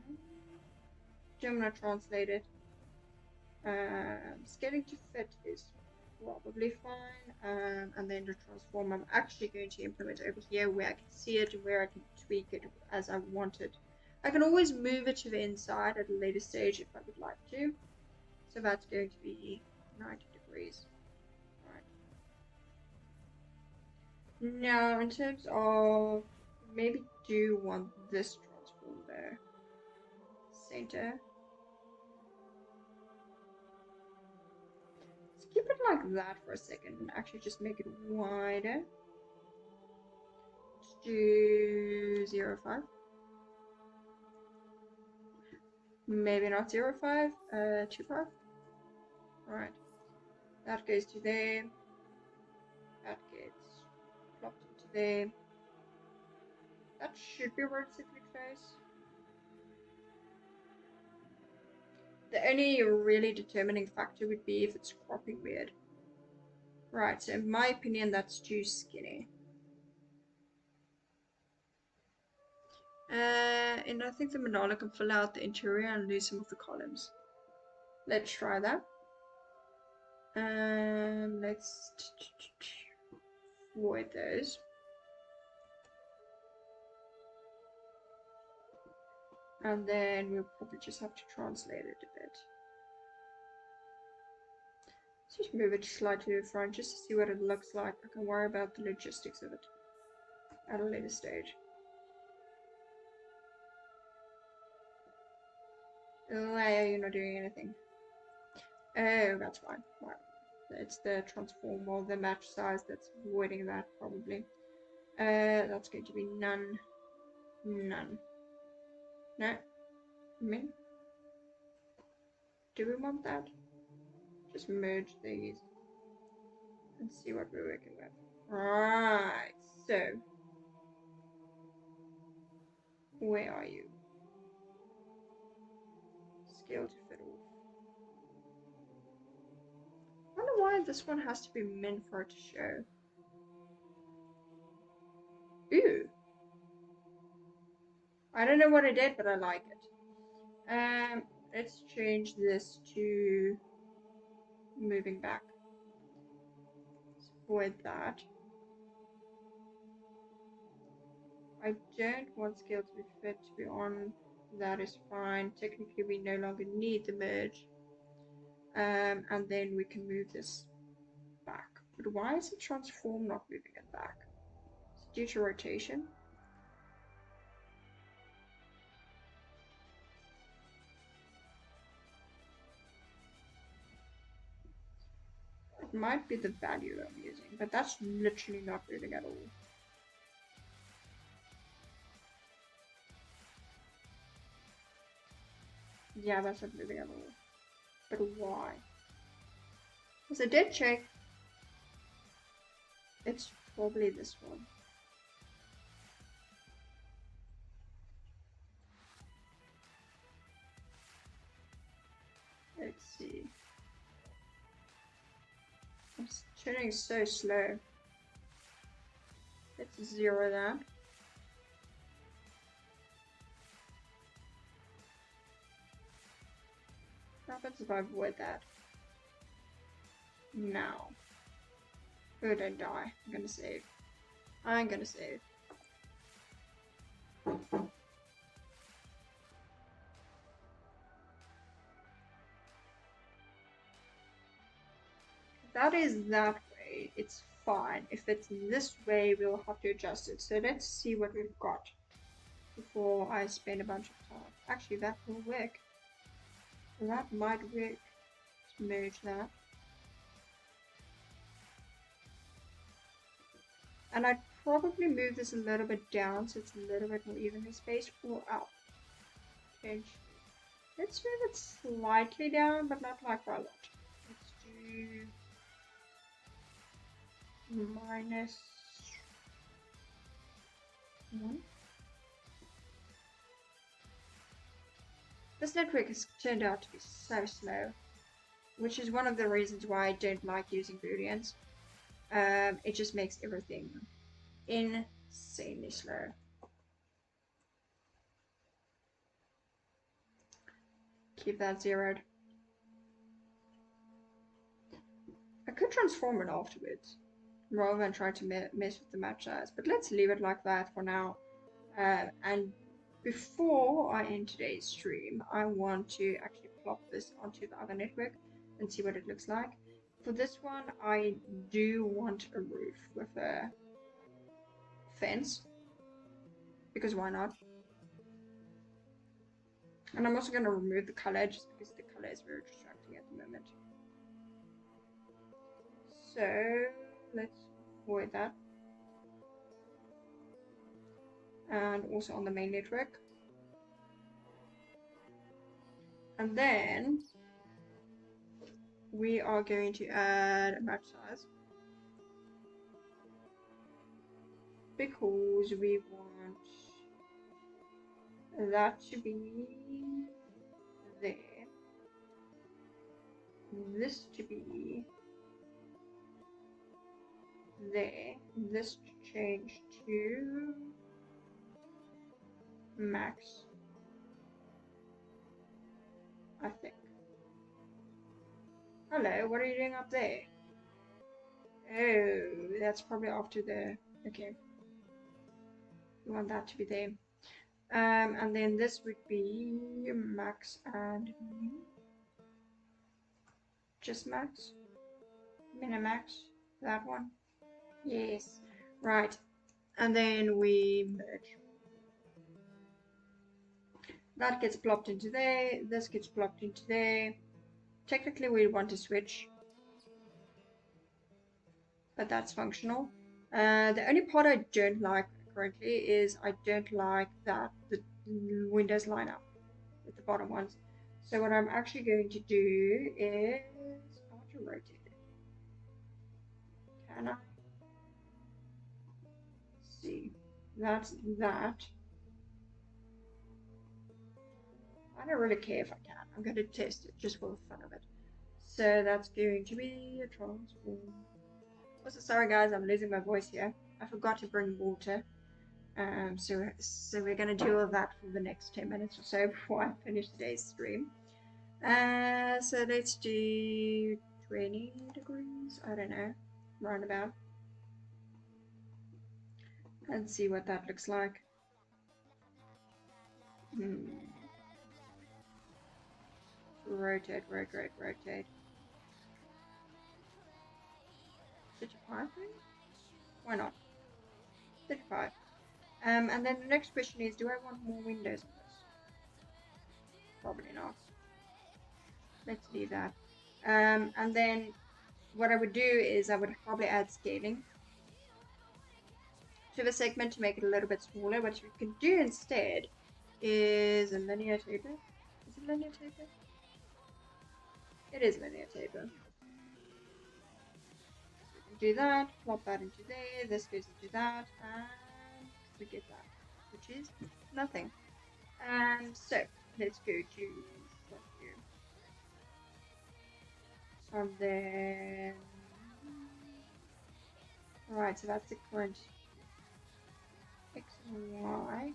going to translate it. Scaling to fit is probably fine. And then the transform I'm actually going to implement over here where I can see it and where I can tweak it as I want it. I can always move it to the inside at a later stage if I would like to. So that's going to be 90 degrees. Right. Now, in terms of maybe do want this transform there. Center. Let's keep it like that for a second and actually just make it wider. Let's do 0.5. Maybe not 0.5, 2.5. Alright. That goes to there. That gets plopped into there. That should be relatively close. The only really determining factor would be if it's cropping weird. Right, so in my opinion, that's too skinny. And I think the mandala can fill out the interior and lose some of the columns. Let's try that. Let's avoid those. And then we'll probably just have to translate it a bit. Let's just move it slightly to the front just to see what it looks like. I can worry about the logistics of it at a later stage. Layer, you're not doing anything. Oh, that's fine. Right. It's the transform or the match size that's avoiding that probably. That's going to be none. None. No. Min. Do we want that? Just merge these and see what we're working with. Right. So, where are you? Scale to fit off. I wonder why this one has to be min for it to show. Ooh. I don't know what I did, but I like it. Let's change this to moving back. Let's avoid that. I don't want scale to be fit to be on. That is fine. Technically, we no longer need the merge. And then we can move this back. But why is the transform not moving it back? Is it due to rotation? It might be the value I'm using, but that's literally not moving at all. Yeah, that's not moving at all. But why? Because I did check. It's probably this one. Let's see. It's turning so slow. Let's zero that. What happens if I avoid that? Now. Oh, don't die. I'm gonna save. I'm gonna save. If that is that way, it's fine. If it's this way, we'll have to adjust it. So let's see what we've got before I spend a bunch of time. Actually, that will work. That might work. Let's merge that. And I'd probably move this a little bit down so it's a little bit more evenly spaced, or up. Change. Let's move it slightly down, but not like by a lot. Let's do -1. This network has turned out to be so slow, which is one of the reasons why I don't like using booleans. It just makes everything insanely slow. Keep that zeroed. I could transform it afterwards, rather than try to mess with the match size, but let's leave it like that for now. And before I end today's stream, I want to actually plop this onto the other network and see what it looks like. For this one, I do want a roof with a fence, because why not? And I'm also going to remove the color just because the color is very distracting at the moment. So let's avoid that. And also on the main network. And then we are going to add a match size, because we want that to be there, this to be there, this to change to max, I think. Hello, what are you doing up there? Oh, that's probably after the... Okay. We want that to be there. And then this would be max and min. Just max. Minimax. That one. Yes. Right. And then we merge. That gets plopped into there. This gets plopped into there. Technically, we want to switch, but that's functional. The only part I don't like currently is I don't like that the windows line up with the bottom ones. So what I'm actually going to do is I want to rotate it. Can I? Let's see, that's that. I don't really care if I can. I'm going to test it just for the fun of it. So that's going to be a transform. Also, sorry guys, I'm losing my voice here. I forgot to bring water. So we're going to do all that for the next 10 minutes or so before I finish today's stream. So let's do 20 degrees, I don't know, roundabout. And see what that looks like. Rotate, rotate, rotate. Did 35 maybe? Why not? 35. And then the next question is, do I want more windows on this? Probably not. Let's leave that. And then what I would do is I would probably add scaling to the segment to make it a little bit smaller. What you can do instead is a linear taper. Is it linear taper? It is linear taper. So we can do that, plop that into there, this goes into that, and we get that, which is nothing. And so let's go to front view. And then, alright, so that's the current X and Y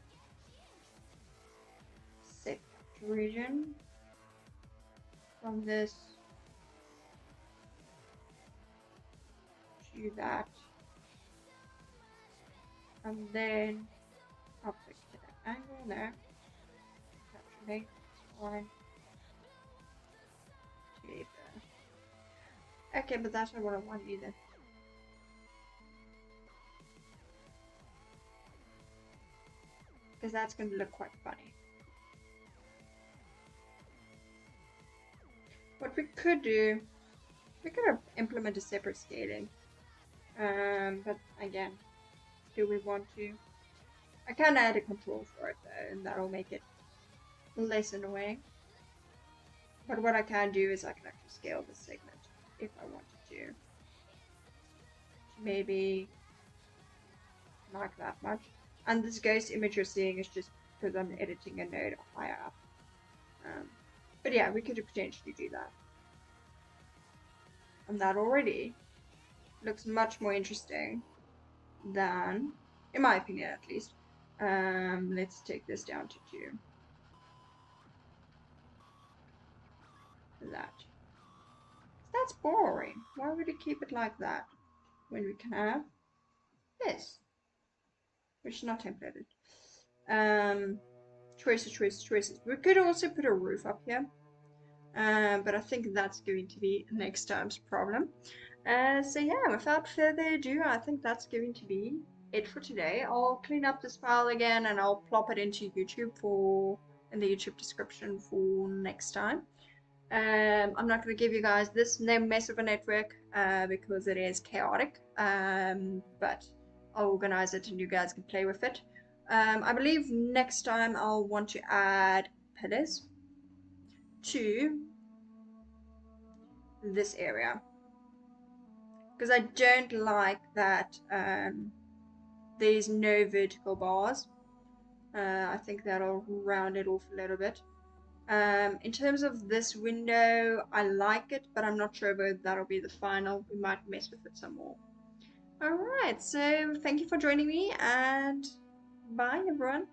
set region. From this to that, and then I'll click to that angle there. That should make one taper. Okay, but that's not what I want either. Because that's going to look quite funny. What we could do, we could have implemented a separate scaling. But again, do we want to? I can add a control for it though, and that'll make it less annoying. But what I can do is I can actually scale this segment if I wanted to. Maybe like that much. And this ghost image you're seeing is just because I'm editing a node higher up. But yeah, we could potentially do that. And that already looks much more interesting than, in my opinion at least. Let's take this down to 2. That. That's boring. Why would we keep it like that when we can have this, which is not templated? Choices. We could also put a roof up here, but I think that's going to be next time's problem. So yeah, without further ado, I think that's going to be it for today. I'll clean up this file again and I'll plop it into YouTube in the YouTube description for next time. I'm not going to give you guys this mess of a network because it is chaotic, but I'll organize it and you guys can play with it. I believe next time I'll want to add pillars to this area because I don't like that there's no vertical bars. I think that'll round it off a little bit. In terms of this window, I like it, but I'm not sure whether that'll be the final. We might mess with it some more. Alright, so thank you for joining me, and bye everyone.